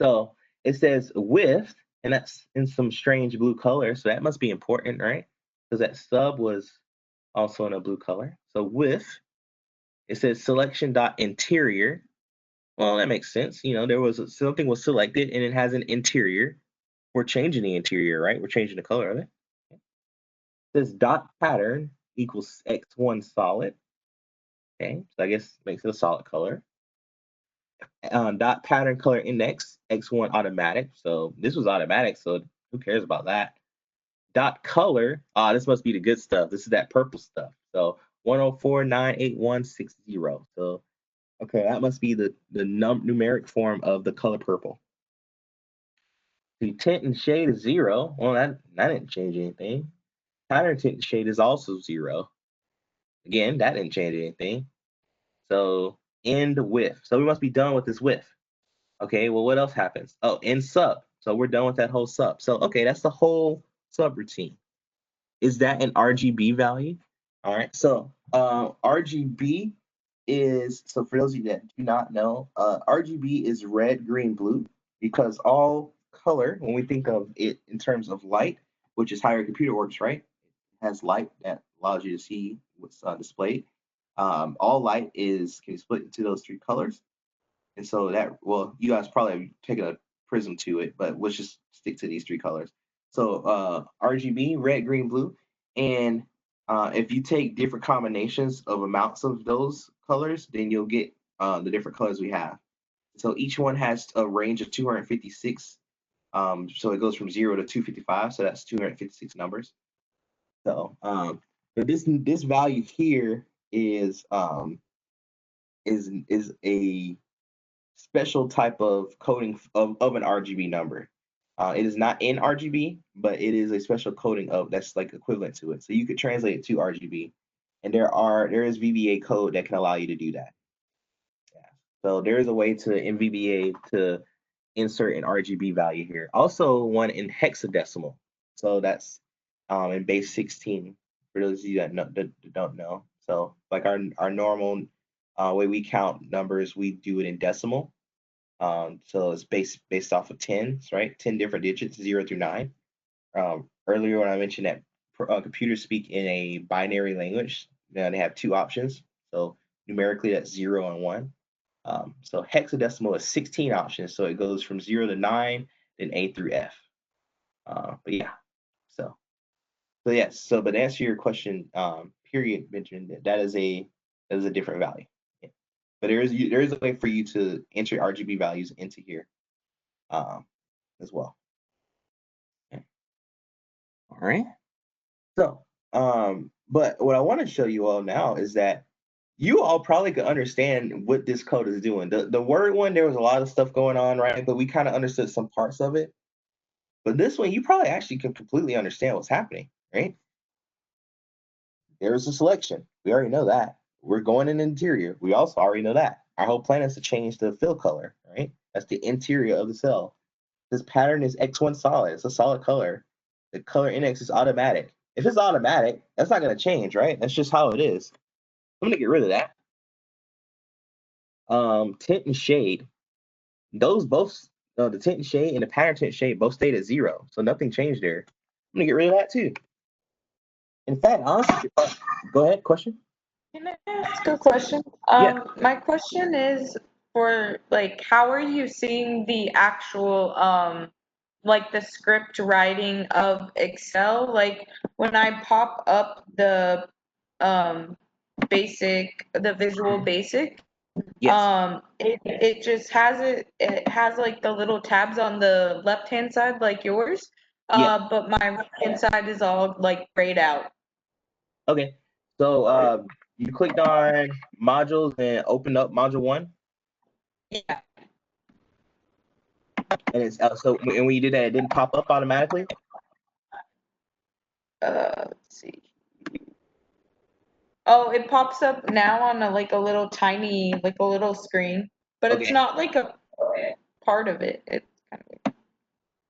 So it says with, and that's in some strange blue color, so that must be important, right? Because that sub was also in a blue color. So with, it says selection.interior. Well, that makes sense. You know, there was something was selected and it has an interior. We're changing the interior, right? We're changing the color of it. This dot pattern equals x1 solid. Okay, so I guess makes it a solid color. Dot pattern color index x1 automatic. So this was automatic, so who cares about that? Dot color, this must be the good stuff. This is that purple stuff. So 104,981,60. So okay, that must be the numeric form of the color purple. The tint and shade is 0. Well, that didn't change anything. Pattern tint and shade is also 0. Again, that didn't change anything. So end with. So we must be done with this with. Okay, well, what else happens? Oh, end sub. So we're done with that whole sub. So okay, that's the whole subroutine. Is that an RGB value? All right, so RGB is, so for those of you that do not know, RGB is red, green, blue, because all color, when we think of it in terms of light, which is how your computer works, right? It has light that allows you to see what's displayed. All light can be split into those 3 colors. And so that, well, you guys probably have taken a prism to it, but let's just stick to these 3 colors. So RGB, red, green, blue. And if you take different combinations of amounts of those colors, then you'll get the different colors we have. So each one has a range of 256. So it goes from 0 to 255. So that's 256 numbers. So but this value here is a special type of coding of an RGB number. It is not in RGB, but it is a special coding of that's like equivalent to it. So you could translate it to RGB, and there is VBA code that can allow you to do that. Yeah. So there is a way to in VBA to insert an RGB value here. Also one in hexadecimal. So that's in base 16 for those of you that don't know. So like our normal way we count numbers, we do it in decimal. So it's based off of tens, right? 10 different digits, 0 through 9. Earlier when I mentioned that computers speak in a binary language, now they have 2 options. So numerically that's 0 and 1. So hexadecimal is 16 options, so it goes from 0 to 9, then A through F. But yeah, so yes. So but to answer your question, period, Benjamin, that is a different value. Yeah. But there is a way for you to enter RGB values into here as well. Okay. All right. So, but what I want to show you all now is that you all probably could understand what this code is doing. The word one, there was a lot of stuff going on, right? But we kind of understood some parts of it. But this one, you probably actually can completely understand what's happening, right? There's a selection. We already know that. We're going in interior. We also already know that. Our whole plan is to change the fill color, right? That's the interior of the cell. This pattern is X1 solid. It's a solid color. The color index is automatic. If it's automatic, that's not going to change, right? That's just how it is. I'm going to get rid of that. Tint and shade. Those both, the tint and shade and the pattern tint and shade both stayed at 0. So nothing changed there. I'm going to get rid of that too. In fact, honestly, go ahead, question? Can I ask a question? Yeah. My question is for like, how are you seeing the actual like the script writing of Excel? Like when I pop up the the Visual Basic, Yes. it just it has like the little tabs on the left hand side like yours, Yeah. but my right hand side is all like grayed out. Okay. So you clicked on modules and opened up module 1. Yeah. And it's so and when you did that, it didn't pop up automatically. Let's see. Oh, it pops up now on a like a little tiny, like a little screen, but it's Okay. not like a part of it. It's kind of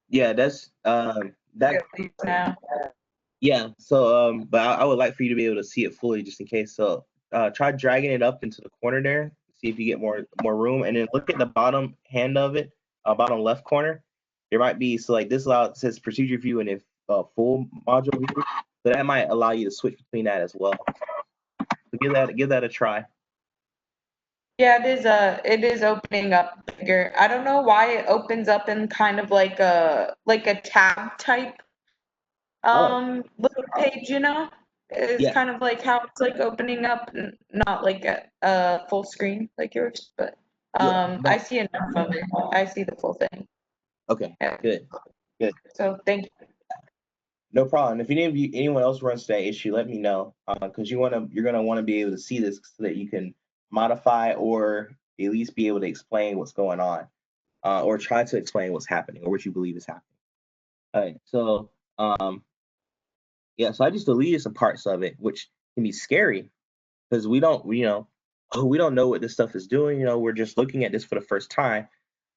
Yeah, that's that weird now. Yeah. So but I would like for you to be able to see it fully just in case. So try dragging it up into the corner there. See if you get more room, and then look at the bottom hand of it, bottom left corner. There might be so like this it says procedure view and if full module view. So that might allow you to switch between that as well. So give that a try. Yeah, it is opening up bigger. I don't know why it opens up in kind of like a tab type little page, you know? It's Yeah. kind of like how it's like opening up, not like a full screen like yours, but I see enough of it. I see the full thing. Okay. Yeah. Good. So thank you. No problem. If anyone else runs that issue, let me know because you're gonna want to be able to see this so that you can modify or at least be able to explain what's going on, or try to explain what's happening or what you believe is happening. All right. So yeah. So I just deleted some parts of it, which can be scary because we don't know what this stuff is doing. We're just looking at this for the first time.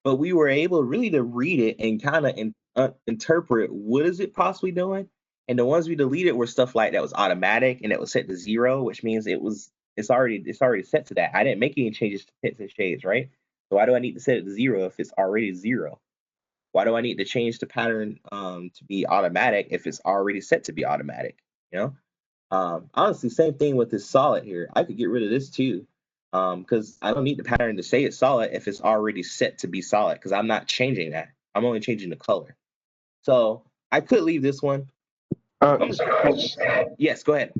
But we were able really to read it and kind of interpret what is it possibly doing. And the ones we deleted were stuff like that was automatic and it was set to 0, which means it's already set to that. I didn't make any changes to pits and shades, right? So why do I need to set it to 0 if it's already 0? Why do I need to change the pattern to be automatic if it's already set to be automatic? You know, honestly, same thing with this solid here. I could get rid of this too, because I don't need the pattern to say it's solid if it's already set to be solid, because I'm not changing that. I'm only changing the color. So I could leave this one. Yes, go ahead.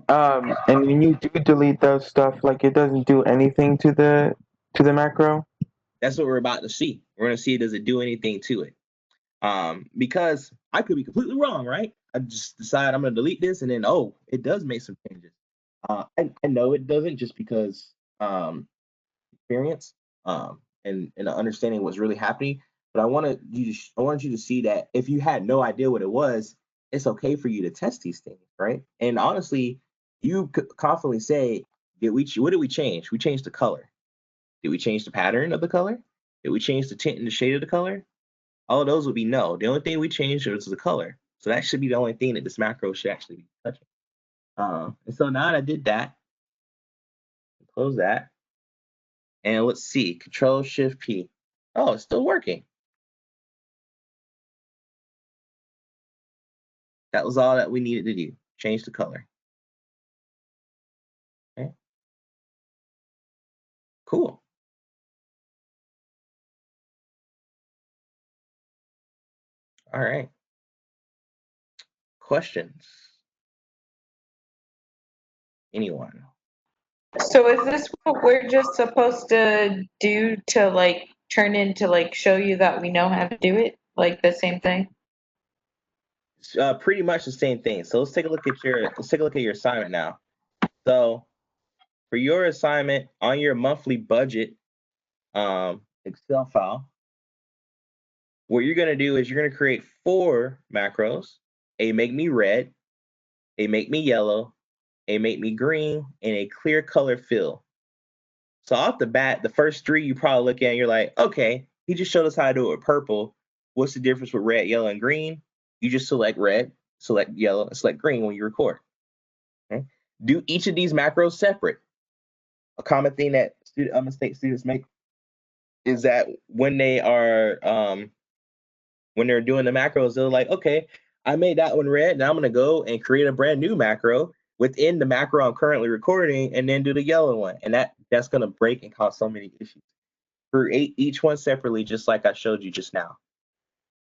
And when you do delete those stuff, like it doesn't do anything to the macro. That's what we're about to see. We're going to see, does it do anything to it? Because I could be completely wrong, right? I just decide I'm going to delete this, and then it does make some changes. I know it doesn't just because experience and understanding what's really happening. But I wanted you to see that if you had no idea what it was, it's okay for you to test these things, right? And honestly, you could confidently say, what did we change? We changed the color. Did we change the pattern of the color? Did we change the tint and the shade of the color? All of those would be no. The only thing we changed was the color. So that should be the only thing that this macro should actually be touching. And so now that I did that, close that. And let's see, Control Shift P. Oh, it's still working. That was all that we needed to do. Change the color. Okay. Cool. All right. Questions? Anyone? So is this what we're just supposed to do to like turn into like show you that we know how to do it? Like the same thing? Pretty much the same thing. So let's take a look at your assignment now. So for your assignment on your monthly budget Excel file, what you're gonna do is you're gonna create 4 macros: a make me red, a make me yellow, a make me green, and a clear color fill. So off the bat, the first 3 you probably look at and you're like, okay, he just showed us how to do it with purple. What's the difference with red, yellow, and green? You just select red, select yellow, and select green when you record. Okay? Do each of these macros separate. A common thing that mistake students make is that when they're doing the macros, they're like, okay, I made that one red. Now I'm going to go and create a brand new macro within the macro I'm currently recording and then do the yellow one. And that's going to break and cause so many issues. Create each one separately, just like I showed you just now.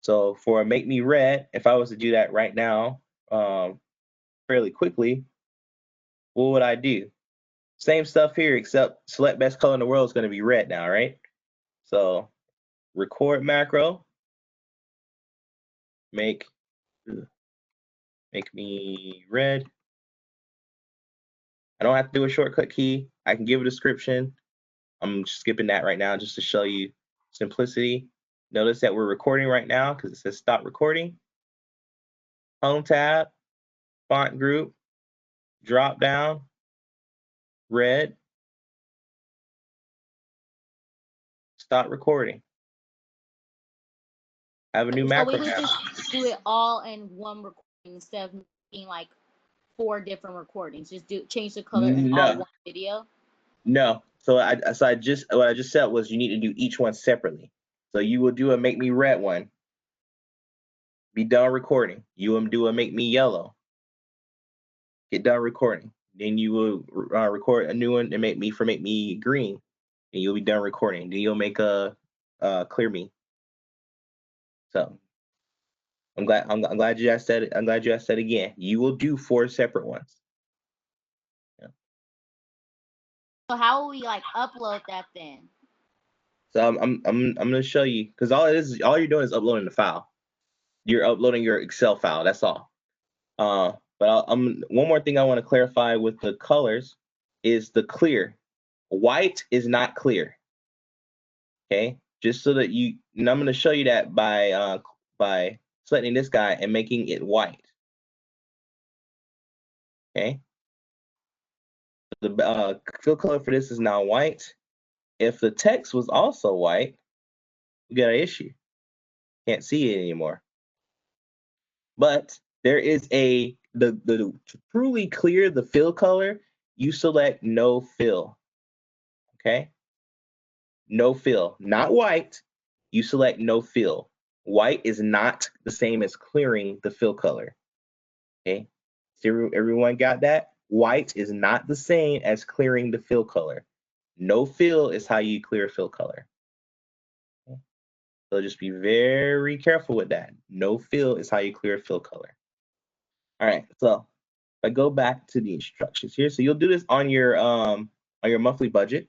So for make me red, if I was to do that right now, fairly quickly, what would I do? Same stuff here, except select best color in the world is going to be red now, right? So record macro, make me red. I don't have to do a shortcut key. I can give a description. I'm skipping that right now just to show you simplicity. Notice that we're recording right now because it says stop recording. Home tab, font group, drop down, red, stop recording. I have a new So macro we would now. just do it all in one recording instead of being like 4 different recordings. Just change the color in all one video. No. So what I just said was you need to do each one separately. So you will do a make me red one. Be done recording. You will do a make me yellow. Get done recording. Then you will record a new one and make me green. And you'll be done recording. Then you'll make a clear me. So I'm glad you asked that. I'm glad you asked that again. You will do 4 separate ones. Yeah. So how will we like upload that then? So I'm gonna show you, because all you're doing is uploading the file. You're uploading your Excel file. That's all. But one more thing I want to clarify with the colors is the clear. White is not clear. Okay, just so that and I'm going to show you that by selecting this guy and making it white. Okay, the fill color for this is now white. If the text was also white, we got an issue. Can't see it anymore. But there is the to truly clear the fill color, you select no fill. Okay, no fill, not white. You select no fill. White is not the same as clearing the fill color. Okay, so everyone got that? White is not the same as clearing the fill color. No fill is how you clear fill color. Okay? So just be very careful with that. No fill is how you clear fill color. All right, so if I go back to the instructions here, so you'll do this on your monthly budget,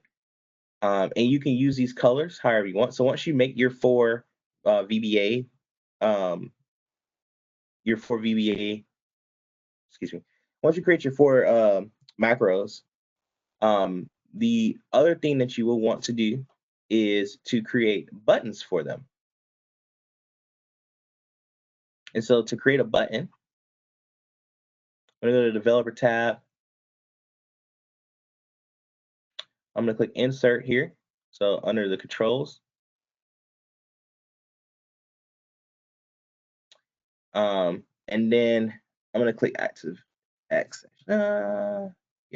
and you can use these colors however you want. So once you make your 4 VBA, excuse me, once you create your 4 macros, the other thing that you will want to do is to create buttons for them. And so to create a button, I'm going to go to the developer tab. I'm going to click insert here. So under the controls. And then I'm going to click Activex. Yeah,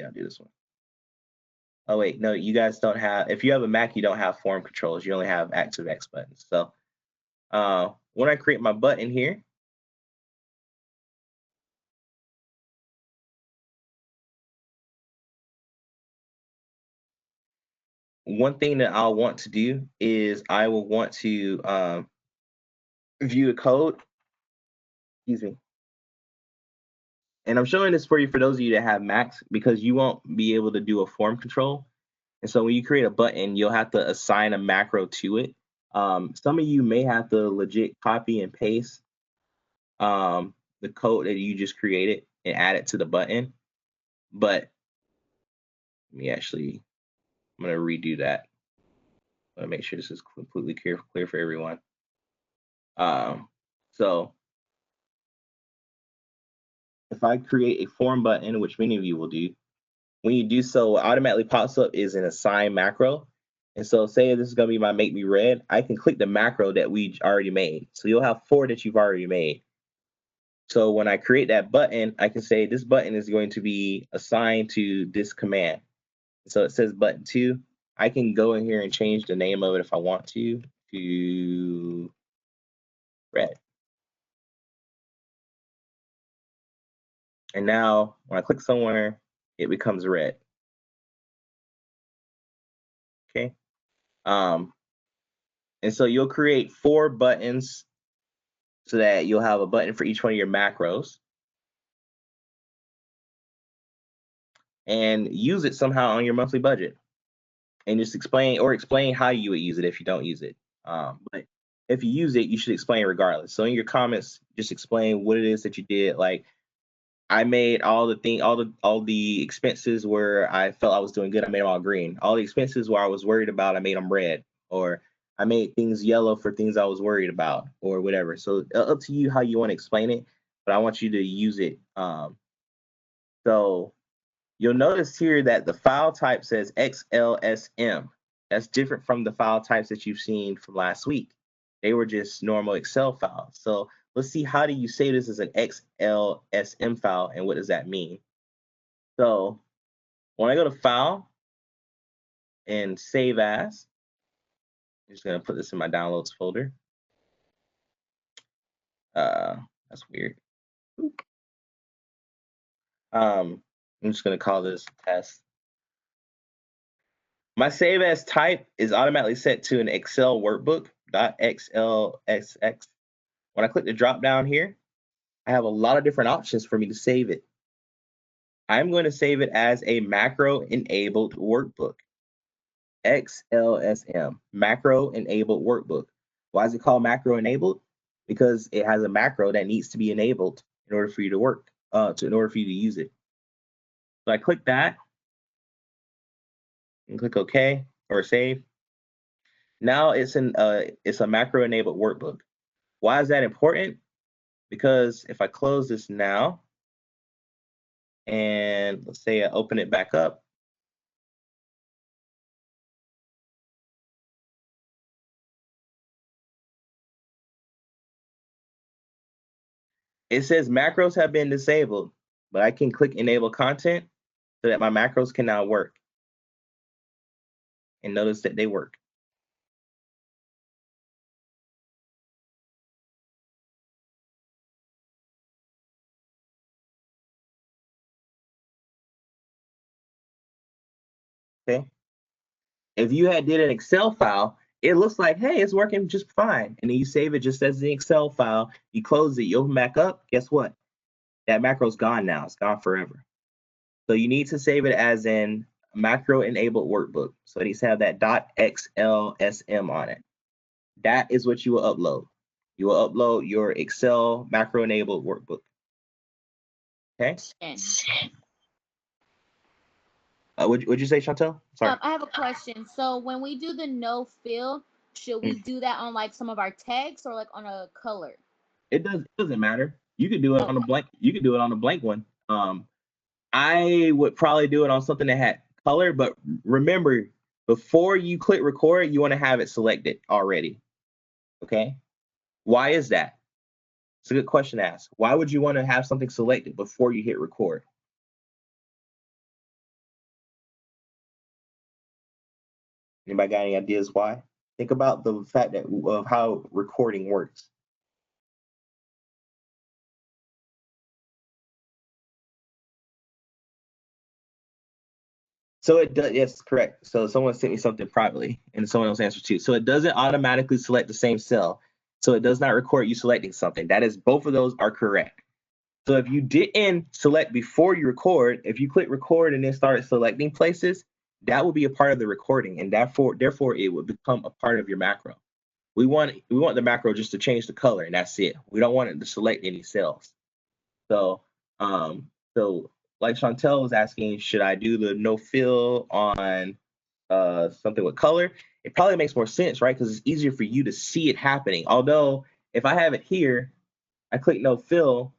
I'll do this one. Oh, wait, no, you guys don't have, if you have a Mac, you don't have form controls. You only have Activex buttons. So when I create my button here, one thing that I'll want to do is I will want to view the code. Excuse me. And I'm showing this for you for those of you that have Macs, because you won't be able to do a form control. And so when you create a button, you'll have to assign a macro to it. Some of you may have to legit copy and paste the code that you just created and add it to the button. But let me actually, I'm going to redo that. I'm going to make sure this is completely clear for everyone. So if I create a form button, which many of you will do, when you do so, what automatically pops up is an assign macro. And so say this is going to be my make me red, I can click the macro that we already made. So you'll have 4 that you've already made. So when I create that button, I can say this button is going to be assigned to this command. So it says button 2. I can go in here and change the name of it if I want to red. And now when I click somewhere, it becomes red. Okay. And so you'll create 4 buttons so that you'll have a button for each one of your macros. And use it somehow on your monthly budget. And just explain how you would use it if you don't use it. But if you use it, you should explain regardless. So in your comments, just explain what it is that you did. Like, I made all the expenses where I felt I was doing good, I made them all green. All the expenses where I was worried about, I made them red. Or I made things yellow for things I was worried about, or whatever. So up to you how you want to explain it, but I want you to use it. So you'll notice here that the file type says XLSM. That's different from the file types that you've seen from last week. They were just normal Excel files. So let's see, how do you save this as an XLSM file, and what does that mean? So when I go to File and Save As, I'm just gonna put this in my Downloads folder. That's weird. I'm just gonna call this test. My save as type is automatically set to an Excel workbook .xlsx. When I click the drop down here, I have a lot of different options for me to save it. I'm going to save it as a macro enabled workbook. XLSM, macro enabled workbook. Why is it called macro enabled? Because it has a macro that needs to be enabled in order for you to work, in order for you to use it. So I click that and click OK or save. Now it's a macro enabled workbook. Why is that important? Because if I close this now and let's say I open it back up, it says macros have been disabled, but I can click enable content so that my macros can now work. And notice that they work. Okay. If you had did an Excel file, it looks like, hey, it's working just fine. And then you save it just as the Excel file, you close it, you open back up, guess what? That macro's gone now, it's gone forever. So you need to save it as in macro enabled workbook. So it needs to have that .xlsm on it. That is what you will upload. You will upload your Excel macro enabled workbook. Okay. What'd you say, Chantel? Sorry. I have a question. So when we do the no fill, should we do that on like some of our text or like on a color? It doesn't matter. You could do it on a blank. You could do it on a blank one. I would probably do it on something that had color, but remember, before you click record, you want to have it selected already. Okay. Why is that? It's a good question to ask. Why would you want to have something selected before you hit record? Anybody got any ideas why? Think about the fact that of how recording works. So it does, yes, correct. So someone sent me something privately and someone else answered too. So it doesn't automatically select the same cell. So it does not record you selecting something. That is, both of those are correct. So if you didn't select before you record, if you click record and then start selecting places, that will be a part of the recording, and therefore it would become a part of your macro. We want the macro just to change the color, and that's it. We don't want it to select any cells. So like Chantel was asking, should I do the no fill on something with color? It probably makes more sense, right? Because it's easier for you to see it happening. Although if I have it here, I click no fill,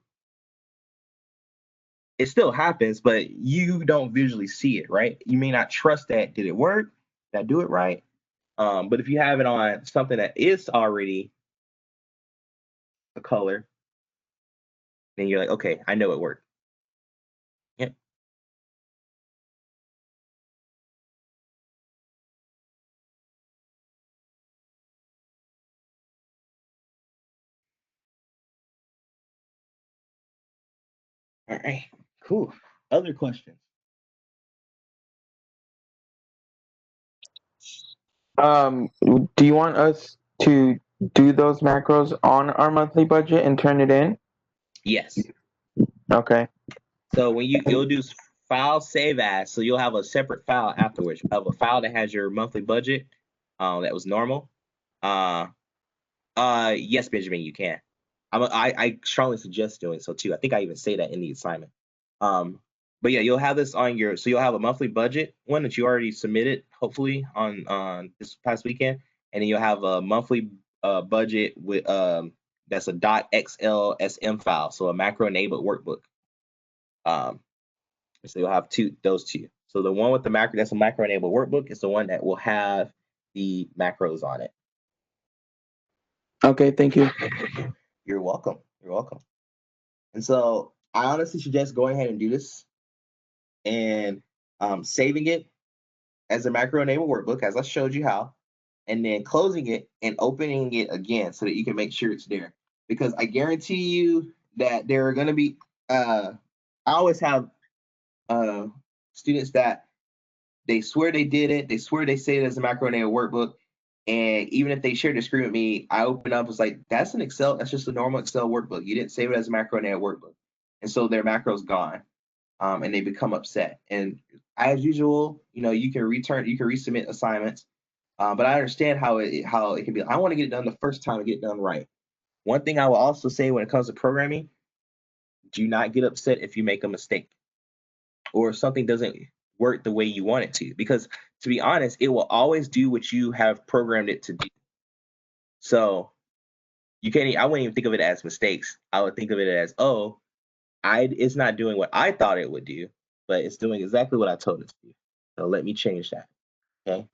it still happens, but you don't visually see it, right? You may not trust that. Did it work? Did I do it right? But if you have it on something that is already a color, then you're like, okay, I know it worked. Yep. All right, cool. Other questions? Do you want us to do those macros on our monthly budget and turn it in? Yes. Okay. So when you'll do file save as, so you'll have a separate file afterwards. You have a file that has your monthly budget that was normal. Yes, Benjamin, you can. I strongly suggest doing so too. I think I even say that in the assignment. But yeah, you'll have this on your, so you'll have a monthly budget one that you already submitted, hopefully on this past weekend, and then you'll have a monthly budget with that's a .xlsm file, so a macro enabled workbook. So you'll have those two. So the one with the macro, that's a macro enabled workbook, is the one that will have the macros on it. Okay, thank you. You're welcome. You're welcome. And so I honestly suggest going ahead and do this and saving it as a macro-enabled workbook, as I showed you how, and then closing it and opening it again so that you can make sure it's there. Because I guarantee you that there are going to be, I always have students that they swear they did it, they swear they say it as a macro-enabled workbook, and even if they share the screen with me, I open up, it's like, that's an Excel, that's just a normal Excel workbook. You didn't save it as a macro-enabled workbook. And so their macro's gone. And they become upset. And as usual, you can resubmit assignments. But I understand how it can be. I want to get it done the first time and get it done right. One thing I will also say when it comes to programming, do not get upset if you make a mistake or something doesn't work the way you want it to. Because to be honest, it will always do what you have programmed it to do. So I wouldn't even think of it as mistakes. I would think of it as, oh, it's not doing what I thought it would do, but it's doing exactly what I told it to do. So let me change that. Okay.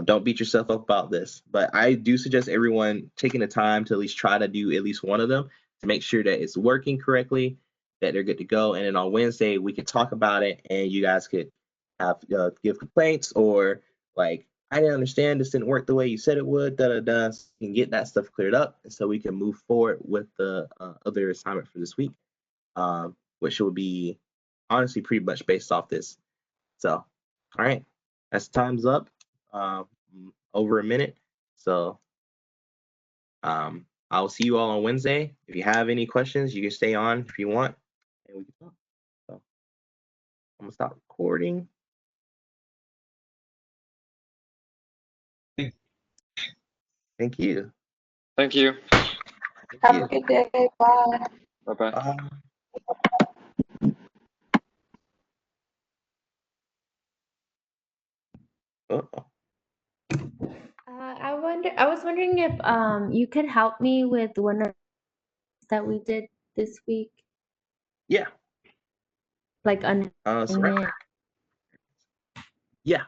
Don't beat yourself up about this, but I do suggest everyone taking the time to at least try to do at least one of them to make sure that it's working correctly, that they're good to go. And then on Wednesday, we can talk about it and you guys could have give complaints or like, I didn't understand, this didn't work the way you said it would, so you can get that stuff cleared up. And so we can move forward with the other assignment for this week. Which will be honestly pretty much based off this. So, all right, that's time's up. Over a minute. So, I'll see you all on Wednesday. If you have any questions, you can stay on if you want, and we can talk. So, I'm gonna stop recording. Thank you. Thank you. Have a good day. Bye. Bye-bye. I was wondering if you could help me with one of that we did this week, Yeah. like So yeah.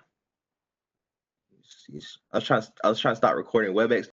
I was trying to start recording. WebEx